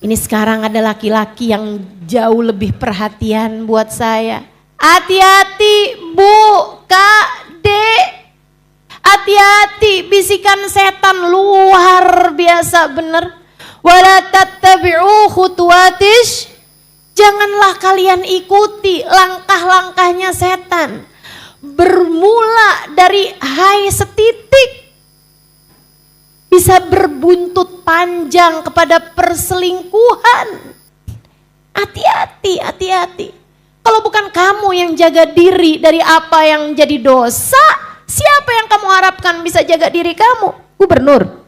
Ini sekarang ada laki-laki yang jauh lebih perhatian buat saya. Hati-hati Bu, Kak, Dek. Hati-hati, bisikan setan luar biasa bener. Wala tattabi'u khutuwatish. Janganlah kalian ikuti langkah-langkahnya setan. Bermula dari hai setitik, bisa berbuntut panjang kepada perselingkuhan. Hati-hati. Kalau bukan kamu yang jaga diri dari apa yang jadi dosa, siapa yang kamu harapkan bisa jaga diri kamu? Gubernur?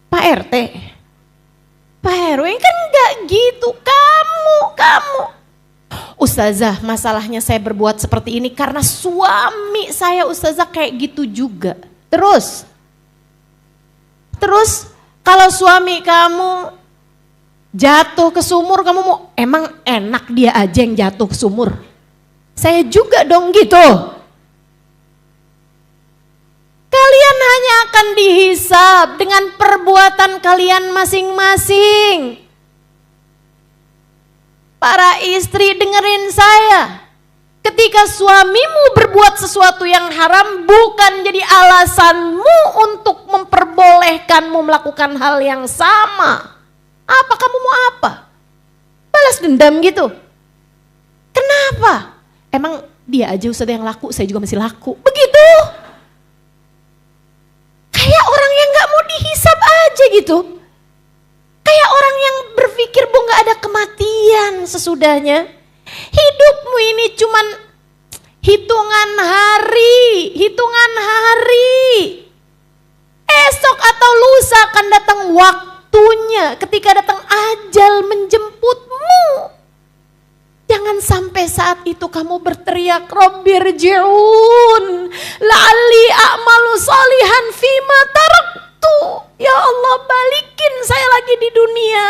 Pak RT? Pak RW? Kan enggak gitu, kamu. Ustazah, masalahnya saya berbuat seperti ini karena suami saya ustazah kayak gitu juga. Terus kalau suami kamu jatuh ke sumur, kamu mau emang enak dia aja yang jatuh ke sumur? Saya juga dong gitu. Kalian hanya akan dihisab dengan perbuatan kalian masing-masing. Para istri dengerin saya. Ketika suamimu berbuat sesuatu yang haram, bukan jadi alasanmu untuk memperbolehkanmu melakukan hal yang sama. Apa kamu mau apa? Balas dendam gitu? Kenapa? Emang dia aja Ustaz yang laku, saya juga masih laku. Begitu? Kayak orang yang gak mau dihisab aja gitu. Kayak orang yang berpikir bahwa gak ada kematian sesudahnya. Hidupmu ini cuman hitungan hari. Esok atau lusa akan datang waktunya ketika datang ajal menjemputmu. Jangan sampai saat itu kamu berteriak, Rabbirji'un la'alli a'malu salihan fima taraktu. Ya Allah, balikin saya lagi di dunia.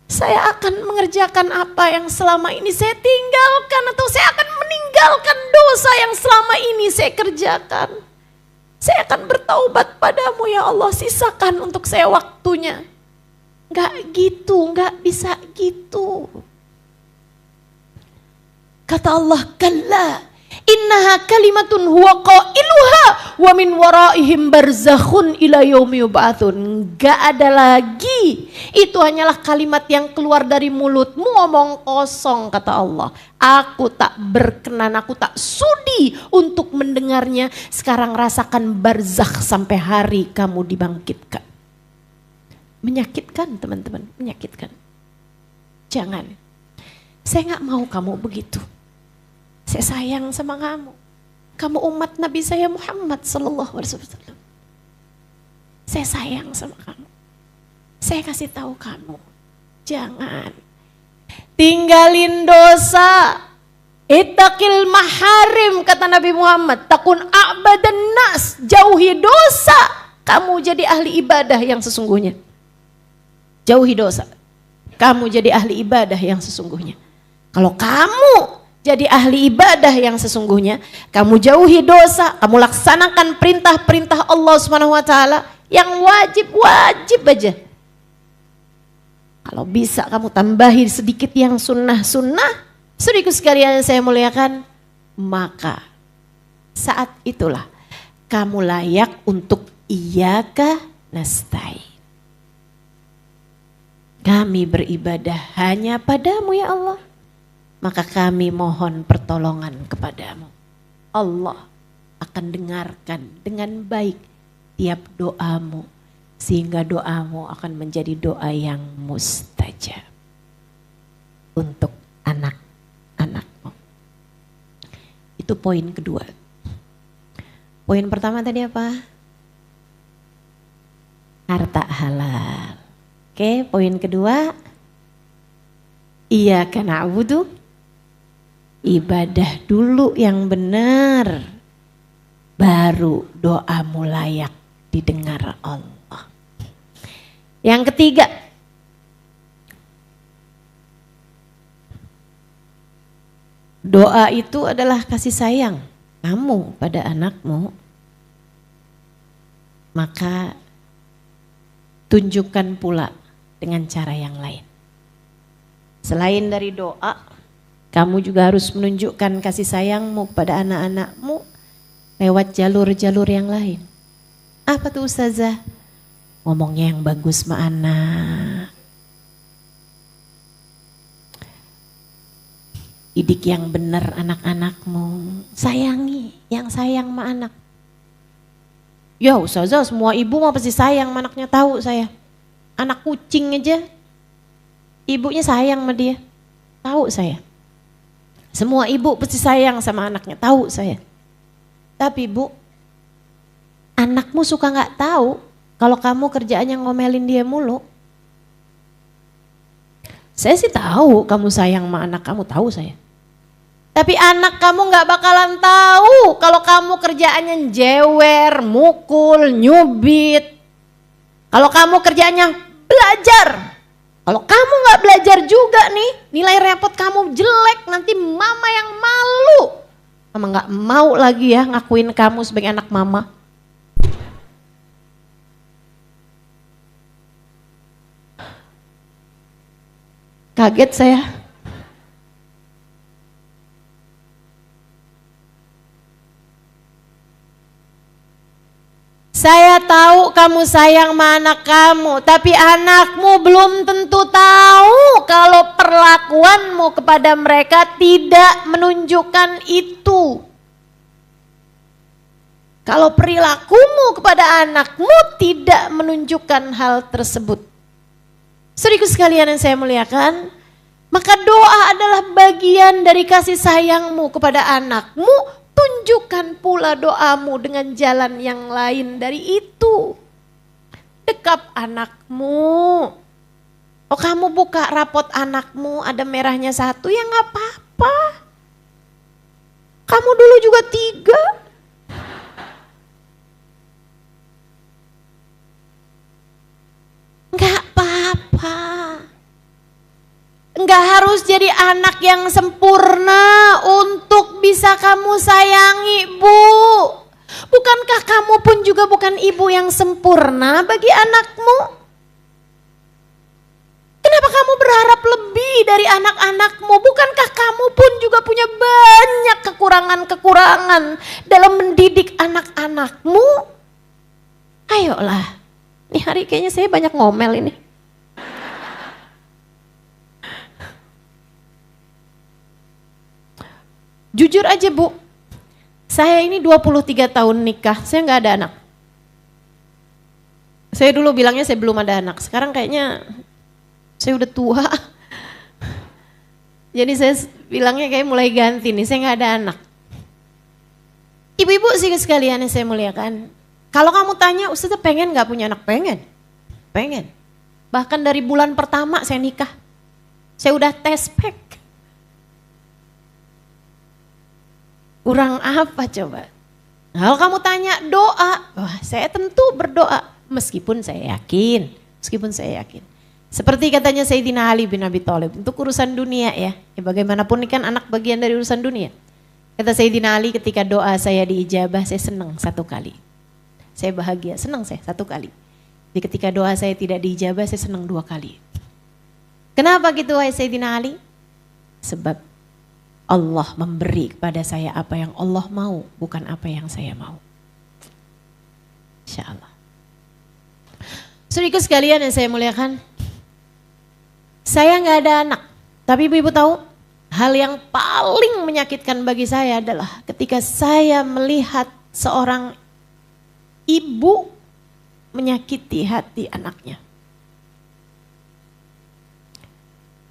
Saya akan mengerjakan apa yang selama ini saya tinggalkan, atau saya akan meninggalkan dosa yang selama ini saya kerjakan. Saya akan bertaubat padamu ya Allah, sisakan untuk saya waktunya. Gak gitu, gak bisa gitu. Kata Allah, kalla innaha kalimatun huwa qailuha wa min waraihim barzakhun ila yaumi yub'atsun. Gak ada lagi. Itu hanyalah kalimat yang keluar dari mulutmu, omong kosong, kata Allah. Aku tak berkenan, aku tak sudi untuk mendengarnya. Sekarang rasakan barzakh sampai hari kamu dibangkitkan. Menyakitkan teman-teman, menyakitkan. Jangan. Saya gak mau kamu begitu. Saya sayang sama kamu. Kamu umat Nabi saya Muhammad sallallahu alaihi wasallam. Saya sayang sama kamu. Saya kasih tahu kamu, jangan tinggalin dosa. Ittaqil maharim, kata Nabi Muhammad. Takun a'badan nas, jauhi dosa. Kamu jadi ahli ibadah yang sesungguhnya. Jauhi dosa. Kamu jadi ahli ibadah yang sesungguhnya. Kalau kamu jadi ahli ibadah yang sesungguhnya, kamu jauhi dosa, kamu laksanakan perintah-perintah Allah Subhanahu wa taala yang wajib-wajib aja. Kalau bisa kamu tambahi sedikit yang sunnah-sunnah, saudaraku sekalian saya muliakan, maka saat itulah kamu layak untuk iyyaka nasta'in. Kami beribadah hanya padamu ya Allah. Maka kami mohon pertolongan kepadamu. Allah akan dengarkan dengan baik tiap doamu. Sehingga doamu akan menjadi doa yang mustajab. Untuk anak-anakmu. Itu poin kedua. Poin pertama tadi apa? Harta halal. Oke, poin kedua. Iyyaka na'budu. Ibadah dulu yang benar, baru doamu layak didengar Allah. Yang ketiga, doa itu adalah kasih sayang kamu pada anakmu. Maka tunjukkan pula dengan cara yang lain. Selain dari doa, kamu juga harus menunjukkan kasih sayangmu kepada anak-anakmu lewat jalur-jalur yang lain. Apa tuh Ustazah? Ngomongnya yang bagus sama anak. Didik yang benar anak-anakmu. Sayangi yang sayang sama anak. Ya Ustazah, semua ibu mah pasti sayang sama anaknya, tahu saya. Anak kucing aja, ibunya sayang sama dia. Tahu saya. Semua ibu pasti sayang sama anaknya, tahu saya. Tapi Bu, anakmu suka gak tahu kalau kamu kerjaannya ngomelin dia mulu. Saya sih tahu kamu sayang sama anak kamu, tahu saya. Tapi anak kamu gak bakalan tahu kalau kamu kerjaannya jewer, mukul, nyubit. Kalau kamu kerjaannya belajar. Kalau kamu gak belajar juga nih, nilai repot kamu jelek, nanti mama yang malu. Mama gak mau lagi ya ngakuin kamu sebagai anak mama. Kaget saya. Saya tahu kamu sayang sama anak kamu, tapi anakmu belum tentu tahu kalau perlakuanmu kepada mereka tidak menunjukkan itu. Kalau perilakumu kepada anakmu tidak menunjukkan hal tersebut. Saudaraku sekalian yang saya muliakan, maka doa adalah bagian dari kasih sayangmu kepada anakmu. Tunjukkan pula doamu dengan jalan yang lain dari itu. Dekap anakmu. Oh kamu buka rapot anakmu ada merahnya 1, ya nggak apa-apa. Kamu dulu juga 3. Nggak apa-apa. Nggak harus jadi anak yang sempurna untuk bisa kamu sayangi, Bu. Bukankah kamu pun juga bukan ibu yang sempurna bagi anakmu? Kenapa kamu berharap lebih dari anak-anakmu? Bukankah kamu pun juga punya banyak kekurangan-kekurangan dalam mendidik anak-anakmu? Ayolah, ini hari kayaknya saya banyak ngomel ini. Jujur aja Bu, saya ini 23 tahun nikah, saya nggak ada anak. Saya dulu bilangnya saya belum ada anak, sekarang kayaknya saya udah tua. Jadi saya bilangnya kayak mulai ganti nih, saya nggak ada anak. Ibu-ibu sih sekalian yang saya muliakan. Kalau kamu tanya, Ustazah pengen nggak punya anak? Pengen. Pengen. Bahkan dari bulan pertama saya nikah, saya udah tes pack. Kurang apa coba? Kalau kamu tanya doa, wah saya tentu berdoa. Meskipun saya yakin. Seperti katanya Sayyidina Ali bin Abi Thalib, untuk urusan dunia ya. Bagaimanapun ini kan anak bagian dari urusan dunia. Kata Sayyidina Ali, ketika doa saya diijabah, saya senang 1 kali. Saya bahagia, senang saya 1 kali. Jadi ketika doa saya tidak diijabah, saya senang 2 kali. Kenapa gitu wahai Sayyidina Ali? Sebab Allah memberi kepada saya apa yang Allah mau, bukan apa yang saya mau. Insya Allah. Saudara sekalian yang saya muliakan, saya nggak ada anak, tapi ibu tahu hal yang paling menyakitkan bagi saya adalah ketika saya melihat seorang ibu menyakiti hati anaknya.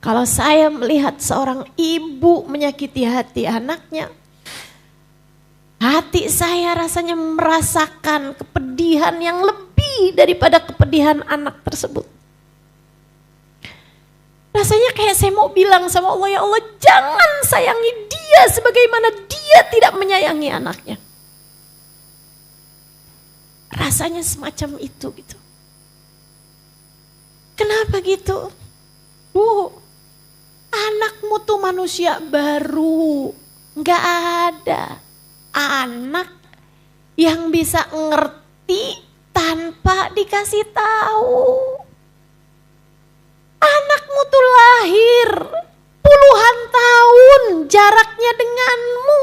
Kalau saya melihat seorang ibu menyakiti hati anaknya, hati saya rasanya merasakan kepedihan yang lebih daripada kepedihan anak tersebut. Rasanya kayak saya mau bilang sama Allah, ya Allah jangan sayangi dia sebagaimana dia tidak menyayangi anaknya. Rasanya semacam itu gitu. Kenapa gitu? Anakmu tuh manusia baru, nggak ada anak yang bisa ngerti tanpa dikasih tahu. Anakmu tuh lahir puluhan tahun jaraknya denganmu.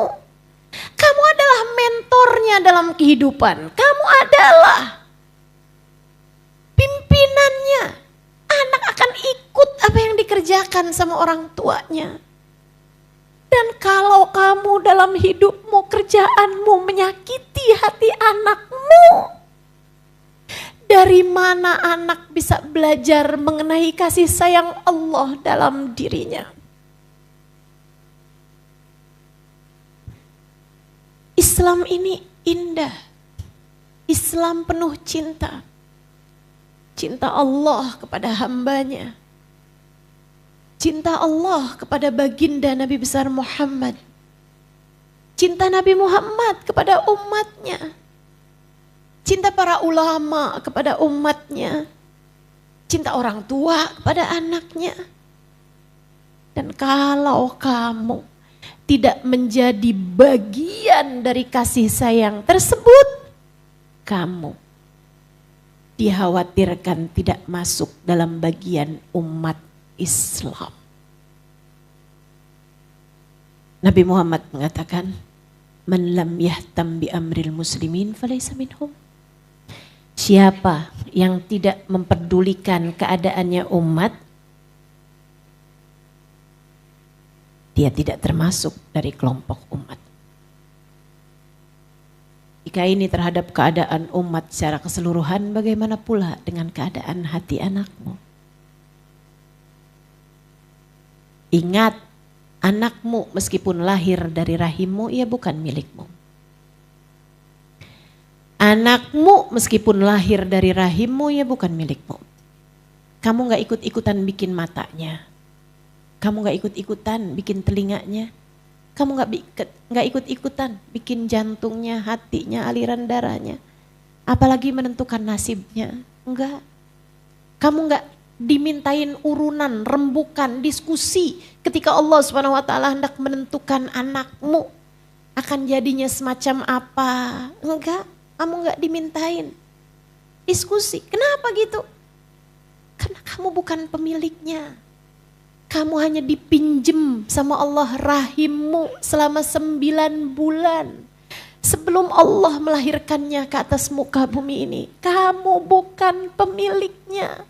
Kamu adalah mentornya dalam kehidupan. Kamu adalah pimpinannya. Anak akan ikut apa yang dikerjakan sama orang tuanya. Dan kalau kamu dalam hidupmu, kerjaanmu menyakiti hati anakmu, dari mana anak bisa belajar mengenai kasih sayang Allah dalam dirinya? Islam ini indah. Islam penuh cinta. Cinta Allah kepada hambanya. Cinta Allah kepada baginda Nabi besar Muhammad. Cinta Nabi Muhammad kepada umatnya. Cinta para ulama kepada umatnya. Cinta orang tua kepada anaknya. Dan kalau kamu tidak menjadi bagian dari kasih sayang tersebut, kamu dikhawatirkan tidak masuk dalam bagian umat Islam. Nabi Muhammad mengatakan, "Man lam yahtam bi amril muslimin falaysa minhum." Siapa yang tidak memperdulikan keadaannya umat, dia tidak termasuk dari kelompok umat. Jika ini terhadap keadaan umat secara keseluruhan, bagaimana pula dengan keadaan hati anakmu? Ingat, anakmu meskipun lahir dari rahimmu, ia bukan milikmu. Anakmu meskipun lahir dari rahimmu, ia bukan milikmu. Kamu gak ikut-ikutan bikin matanya. Kamu gak ikut-ikutan bikin telinganya. Kamu gak ikut-ikutan bikin jantungnya, hatinya, aliran darahnya. Apalagi menentukan nasibnya. Enggak. Kamu gak dimintain urunan, rembukan, diskusi ketika Allah SWT hendak menentukan anakmu akan jadinya semacam apa. Enggak, kamu gak dimintain diskusi. Kenapa gitu? Karena kamu bukan pemiliknya. Kamu hanya dipinjem sama Allah rahimmu selama 9 bulan. Sebelum Allah melahirkannya ke atas muka bumi ini. Kamu bukan pemiliknya.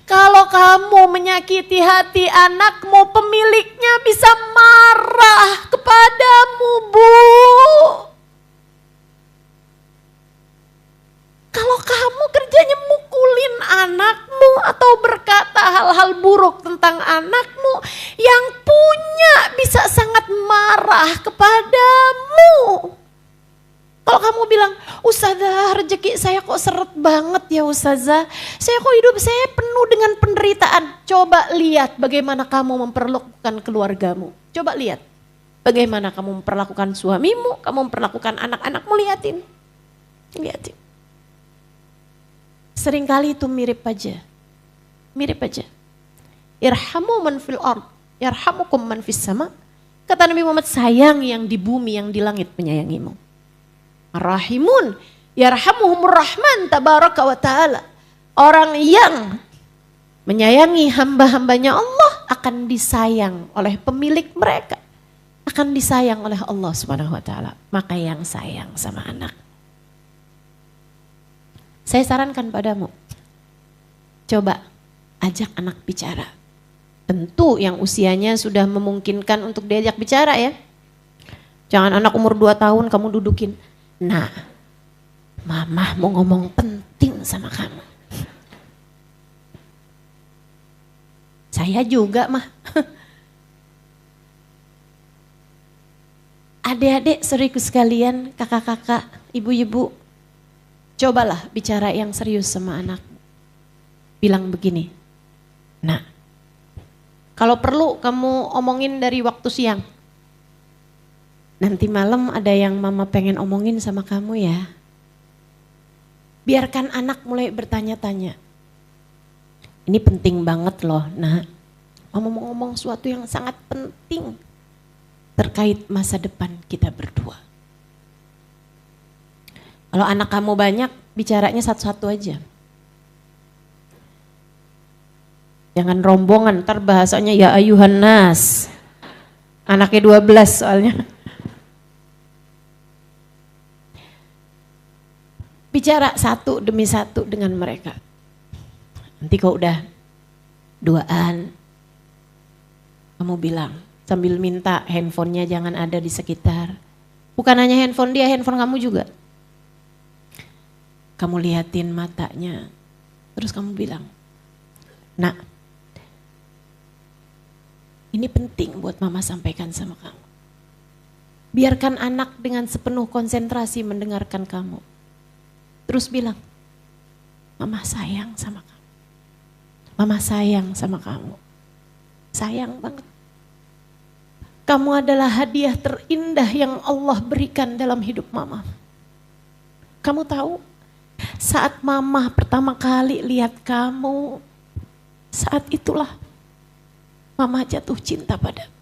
Kalau kamu menyakiti hati anakmu, pemiliknya bisa marah kepadamu, Bu. Kalau kamu kerjanya mukulin anakmu atau berkata hal-hal buruk tentang anakmu, yang punya bisa sangat marah kepadamu. Kalau kamu bilang, Ustazah rezeki saya kok seret banget ya Ustazah. Saya kok hidup saya penuh dengan penderitaan. Coba lihat bagaimana kamu memperlakukan keluargamu. Coba lihat bagaimana kamu memperlakukan suamimu, kamu memperlakukan anak-anakmu, lihatin. Lihatin. Seringkali itu mirip aja. Mirip aja. Irhamu man fil ard, yarhamukum man fis sama. Kata Nabi Muhammad, sayang yang di bumi, yang di langit menyayangimu. Rahimun, yarhamuhumur rahman tabaraka wa ta'ala. Orang yang menyayangi hamba-hambanya Allah akan disayang oleh pemilik mereka. Akan disayang oleh Allah Subhanahu wa ta'ala. Maka yang sayang sama anak. Saya sarankan padamu, coba ajak anak bicara. Tentu yang usianya sudah memungkinkan untuk diajak bicara ya. Jangan anak umur 2 tahun kamu dudukin. Nah, mama mau ngomong penting sama kamu. Saya juga mah. Adik-adik, saudaraku sekalian, kakak-kakak, ibu-ibu, cobalah bicara yang serius sama anak. Bilang begini, nah, kalau perlu kamu omongin dari waktu siang. Nanti malam ada yang mama pengen omongin sama kamu ya. Biarkan anak mulai bertanya-tanya. Ini penting banget loh, nah. Mama mau ngomong sesuatu yang sangat penting terkait masa depan kita berdua. Kalau anak kamu banyak, bicaranya satu-satu aja. Jangan rombongan, ntar bahasanya ya ayuhan nas. Anaknya 12 soalnya. Bicara satu demi satu dengan mereka. Nanti kau udah duaan, kamu bilang sambil minta handphonenya jangan ada di sekitar. Bukan hanya handphone dia, handphone kamu juga. Kamu liatin matanya, terus kamu bilang, nak, ini penting buat mama sampaikan sama kamu. Biarkan anak dengan sepenuh konsentrasi mendengarkan kamu. Terus bilang, mama sayang sama kamu. Mama sayang sama kamu. Sayang banget. Kamu adalah hadiah terindah yang Allah berikan dalam hidup mama. Kamu tahu? Saat mama pertama kali lihat kamu, saat itulah mama jatuh cinta padamu.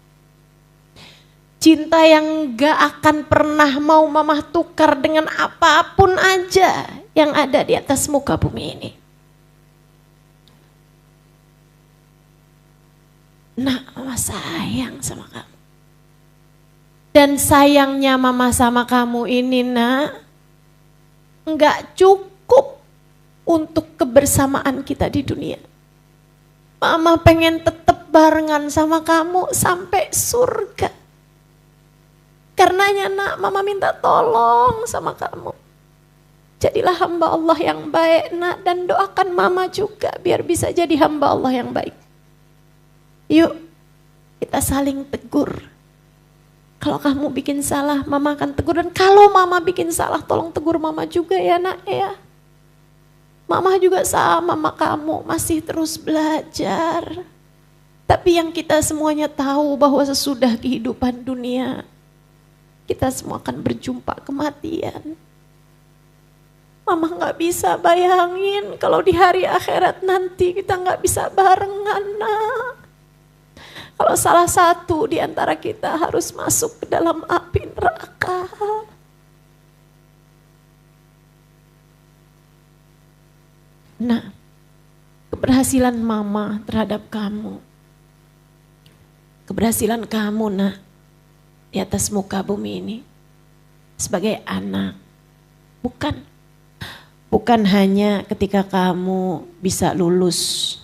Cinta yang gak akan pernah mau mama tukar dengan apapun aja yang ada di atas muka bumi ini. Nah, mama sayang sama kamu. Dan sayangnya mama sama kamu ini nak, enggak cukup untuk kebersamaan kita di dunia. Mama pengen tetap barengan sama kamu sampai surga. Karenanya nak, mama minta tolong sama kamu. Jadilah hamba Allah yang baik nak, dan doakan mama juga biar bisa jadi hamba Allah yang baik. Yuk kita saling tegur. Kalau kamu bikin salah, mama akan tegur. Dan kalau mama bikin salah, tolong tegur mama juga ya nak ya. Mama juga sama kamu, masih terus belajar. Tapi yang kita semuanya tahu bahwa sesudah kehidupan dunia, kita semua akan berjumpa kematian. Mama gak bisa bayangin kalau di hari akhirat nanti kita gak bisa barengan, nak. Kalau salah satu di antara kita harus masuk ke dalam api neraka. Nah, keberhasilan mama terhadap kamu, keberhasilan kamu, nak, di atas muka bumi ini sebagai anak, bukan hanya ketika kamu bisa lulus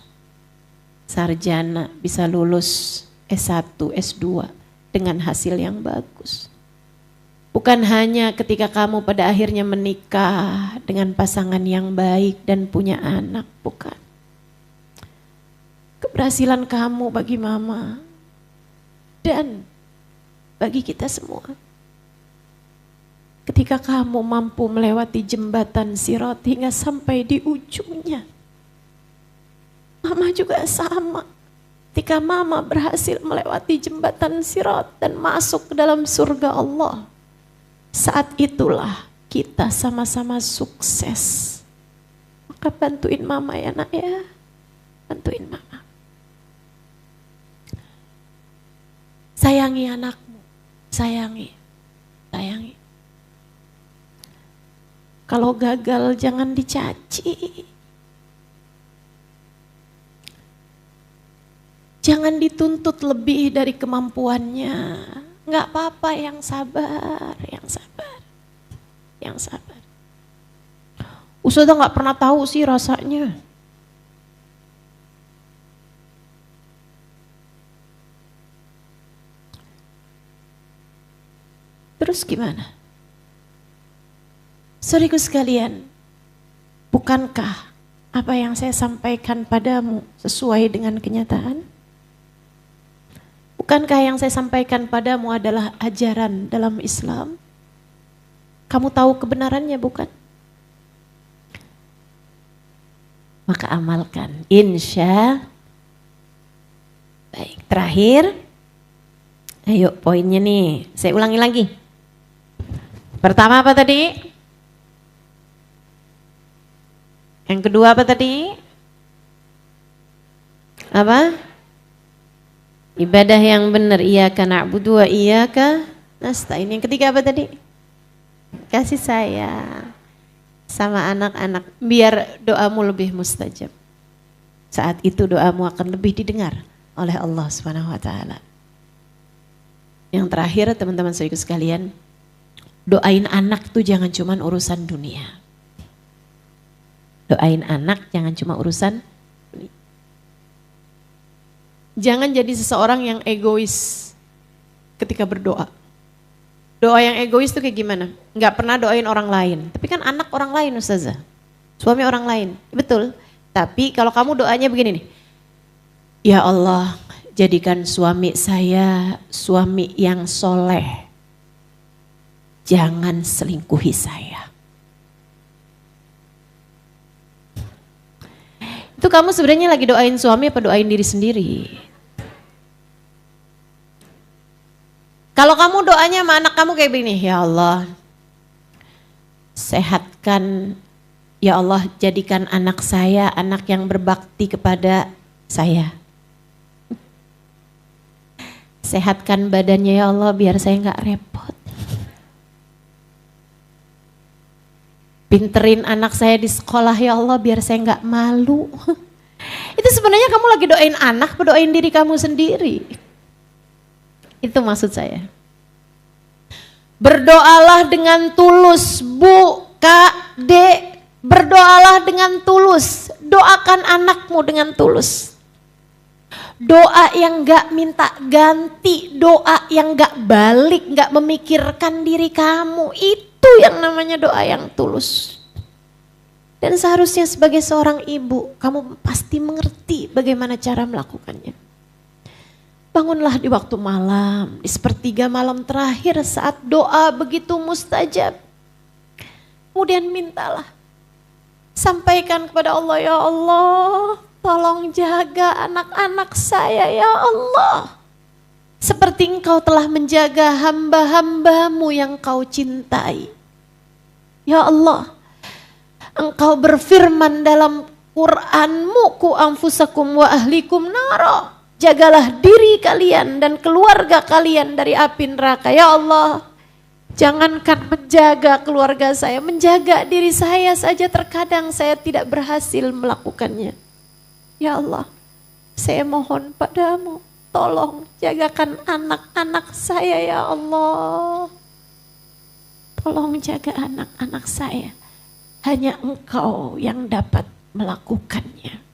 sarjana, bisa lulus S1, S2 dengan hasil yang bagus. Bukan hanya ketika kamu pada akhirnya menikah dengan pasangan yang baik dan punya anak, bukan. Keberhasilan kamu bagi mama dan bagi kita semua, ketika kamu mampu melewati jembatan Sirat hingga sampai di ujungnya. Mama juga sama. Ketika mama berhasil melewati jembatan Sirat dan masuk ke dalam surga Allah, saat itulah kita sama-sama sukses. Maka bantuin mama ya, nak, ya. Bantuin mama. Sayangi anakmu, sayangi. Kalau gagal jangan dicaci. Jangan dituntut lebih dari kemampuannya. Nggak apa-apa, yang sabar. Ustazah nggak pernah tahu sih rasanya. Terus gimana? Saudaraku sekalian, bukankah apa yang saya sampaikan padamu sesuai dengan kenyataan? Bukankah yang saya sampaikan padamu adalah ajaran dalam Islam? Kamu tahu kebenarannya, bukan? Maka amalkan, insya. Baik, terakhir. Ayo poinnya nih, saya ulangi lagi. Pertama apa tadi? Yang kedua apa tadi? Apa? Ibadah yang benar, iyyaka na'budu wa iyyaka nasta'in. Yang ketiga apa tadi? Kasih sayang sama anak-anak, biar doamu lebih mustajab. Saat itu doamu akan lebih didengar oleh Allah Subhanahu wa taala. Yang terakhir, teman-teman saudaraku sekalian, doain anak tuh jangan cuma urusan dunia. Doain anak jangan cuma urusan dunia. Jangan jadi seseorang yang egois ketika berdoa. Doa yang egois tuh kayak gimana? Nggak pernah doain orang lain. Tapi kan anak orang lain, Ustazah. Suami orang lain. Betul. Tapi kalau kamu doanya begini nih. Ya Allah, jadikan suami saya suami yang soleh. Jangan selingkuhi saya. Itu kamu sebenarnya lagi doain suami apa doain diri sendiri? Kalau kamu doanya sama anak kamu kayak begini, ya Allah, sehatkan, ya Allah, jadikan anak saya anak yang berbakti kepada saya. Sehatkan badannya ya Allah biar saya nggak repot. Pinterin anak saya di sekolah ya Allah biar saya nggak malu. Itu sebenarnya kamu lagi doain anak atau doain diri kamu sendiri? Itu maksud saya. Berdoalah dengan tulus, Bu, Kak, Dek. Berdoalah dengan tulus. Doakan anakmu dengan tulus. Doa yang gak minta ganti, doa yang gak balik, gak memikirkan diri kamu. Itu yang namanya doa yang tulus. Dan seharusnya sebagai seorang ibu, kamu pasti mengerti bagaimana cara melakukannya. Bangunlah di waktu malam, di sepertiga malam terakhir saat doa begitu mustajab. Kemudian mintalah. Sampaikan kepada Allah, ya Allah, tolong jaga anak-anak saya ya Allah. Seperti Engkau telah menjaga hamba-hambamu yang Kau cintai. Ya Allah, Engkau berfirman dalam Qur'anmu, ku anfusakum wa ahlikum nara. Jagalah diri kalian dan keluarga kalian dari api neraka. Ya Allah, jangankan menjaga keluarga saya, menjaga diri saya saja terkadang saya tidak berhasil melakukannya. Ya Allah, saya mohon padamu, tolong jagakan anak-anak saya ya Allah. Tolong jaga anak-anak saya. Hanya Engkau yang dapat melakukannya.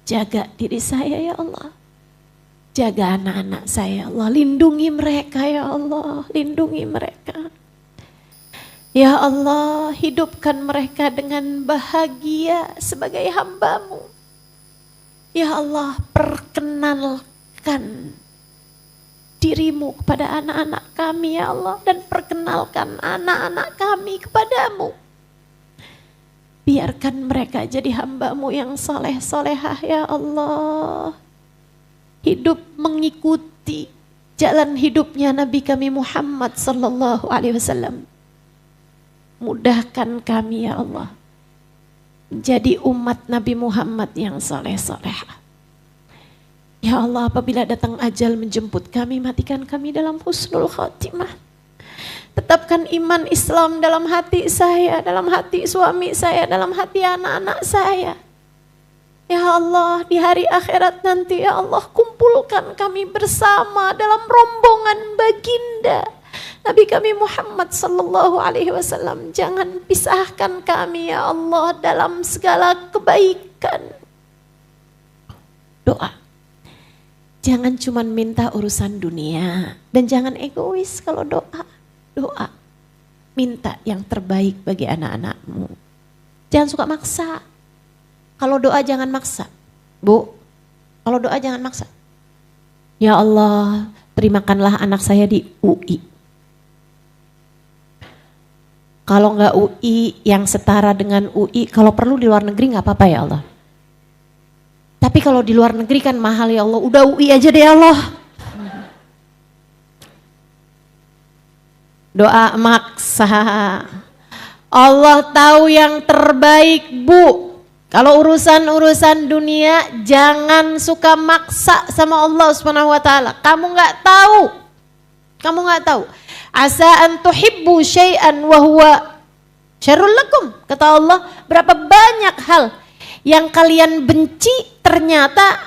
Jaga diri saya ya Allah. Jaga anak-anak saya ya Allah. Lindungi mereka ya Allah. Lindungi mereka. Ya Allah, hidupkan mereka dengan bahagia sebagai hamba-Mu. Ya Allah, perkenalkan diri-Mu kepada anak-anak kami ya Allah. Dan perkenalkan anak-anak kami kepada-Mu. Biarkan mereka jadi hamba-Mu yang soleh-solehah ya Allah. Hidup mengikuti jalan hidupnya Nabi kami Muhammad sallallahu alaihi wasallam. Mudahkan kami ya Allah. Jadi umat Nabi Muhammad yang soleh-solehah. Ya Allah, apabila datang ajal menjemput kami, matikan kami dalam husnul khatimah. Tetapkan iman Islam dalam hati saya, dalam hati suami saya, dalam hati anak-anak saya. Ya Allah, di hari akhirat nanti ya Allah, kumpulkan kami bersama dalam rombongan baginda Nabi kami Muhammad sallallahu alaihi wasallam. Jangan pisahkan kami ya Allah dalam segala kebaikan. Doa. Jangan cuma minta urusan dunia dan jangan egois kalau doa. Doa. Minta yang terbaik bagi anak-anakmu. Jangan suka maksa. Kalau doa jangan maksa. Bu, kalau doa jangan maksa. Ya Allah, terimakanlah anak saya di UI. Kalau enggak UI yang setara dengan UI, kalau perlu di luar negeri enggak apa-apa ya Allah. Tapi kalau di luar negeri kan mahal ya Allah, udah UI aja deh ya Allah. Doa maksa. Allah tahu yang terbaik Bu. Kalau urusan-urusan dunia jangan suka maksa sama Allah Subhanahu wa taala. Kamu enggak tahu. Kamu enggak tahu. Asa an tuhibbu syai'an wa huwa syarrul lakum. Kata Allah, berapa banyak hal yang kalian benci ternyata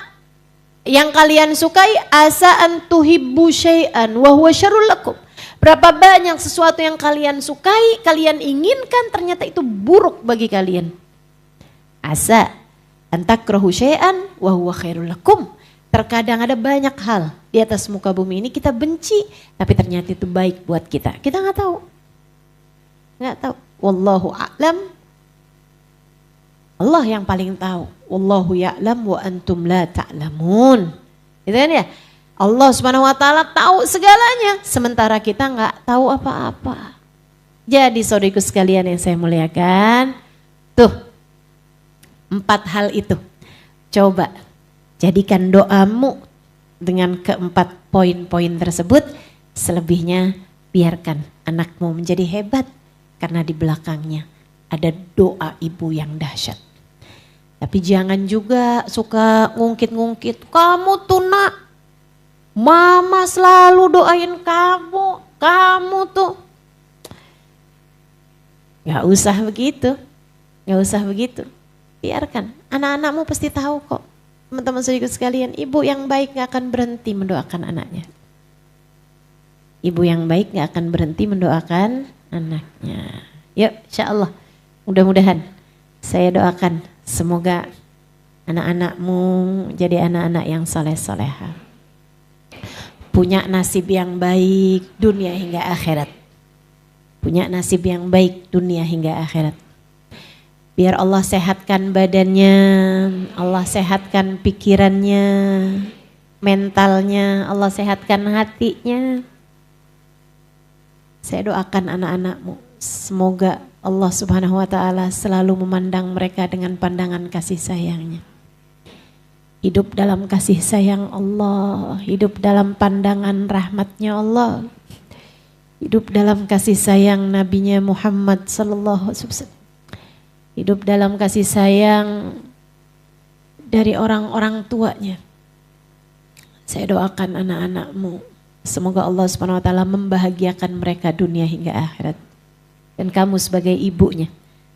yang kalian sukai. Asa an tuhibbu syai'an wa huwa syarrul lakum. Berapa banyak sesuatu yang kalian sukai, kalian inginkan ternyata itu buruk bagi kalian. Asa an takrahu syai'an wa huwa khairul lakum. Terkadang ada banyak hal di atas muka bumi ini kita benci, tapi ternyata itu baik buat kita. Kita nggak tahu, nggak tahu. Wallahu a'lam. Allah yang paling tahu. Wallahu ya'lam wa antum la ta'lamun. Gitu kan ya? Allah Subhanahu wa taala tahu segalanya, sementara kita nggak tahu apa-apa. Jadi saudaraku sekalian yang saya muliakan, tuh 4 hal itu. Coba jadikan doamu dengan keempat poin-poin tersebut. Selebihnya biarkan anakmu menjadi hebat karena di belakangnya ada doa ibu yang dahsyat. Tapi jangan juga suka ngungkit-ngungkit. Kamu tuh nak, mama selalu doain kamu. Kamu tuh. Gak usah begitu. Gak usah begitu. Biarkan, anak-anakmu pasti tahu kok. Teman-teman saudaraku sekalian, ibu yang baik gak akan berhenti mendoakan anaknya. Ibu yang baik gak akan berhenti mendoakan anaknya. Yuk, insya Allah, mudah-mudahan saya doakan semoga anak-anakmu jadi anak-anak yang soleh-soleha. Punya nasib yang baik dunia hingga akhirat. Punya nasib yang baik dunia hingga akhirat. Biar Allah sehatkan badannya, Allah sehatkan pikirannya, mentalnya, Allah sehatkan hatinya. Saya doakan anak-anakmu Semoga Allah Subhanahu wa Ta'ala selalu memandang mereka dengan pandangan kasih sayangnya. Hidup dalam kasih sayang Allah, hidup dalam pandangan rahmatnya Allah, hidup dalam kasih sayang Nabinya Muhammad sallallahu alaihi wasallam, hidup dalam kasih sayang dari orang-orang tuanya. Saya doakan anak-anakmu, semoga Allah Subhanahu wa Ta'ala membahagiakan mereka dunia hingga akhirat. Dan kamu sebagai ibunya,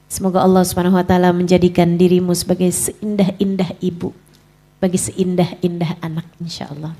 semoga Allah Subhanahu wa Ta'ala menjadikan dirimu sebagai seindah-indah ibu bagi seindah-indah anak, insya Allah.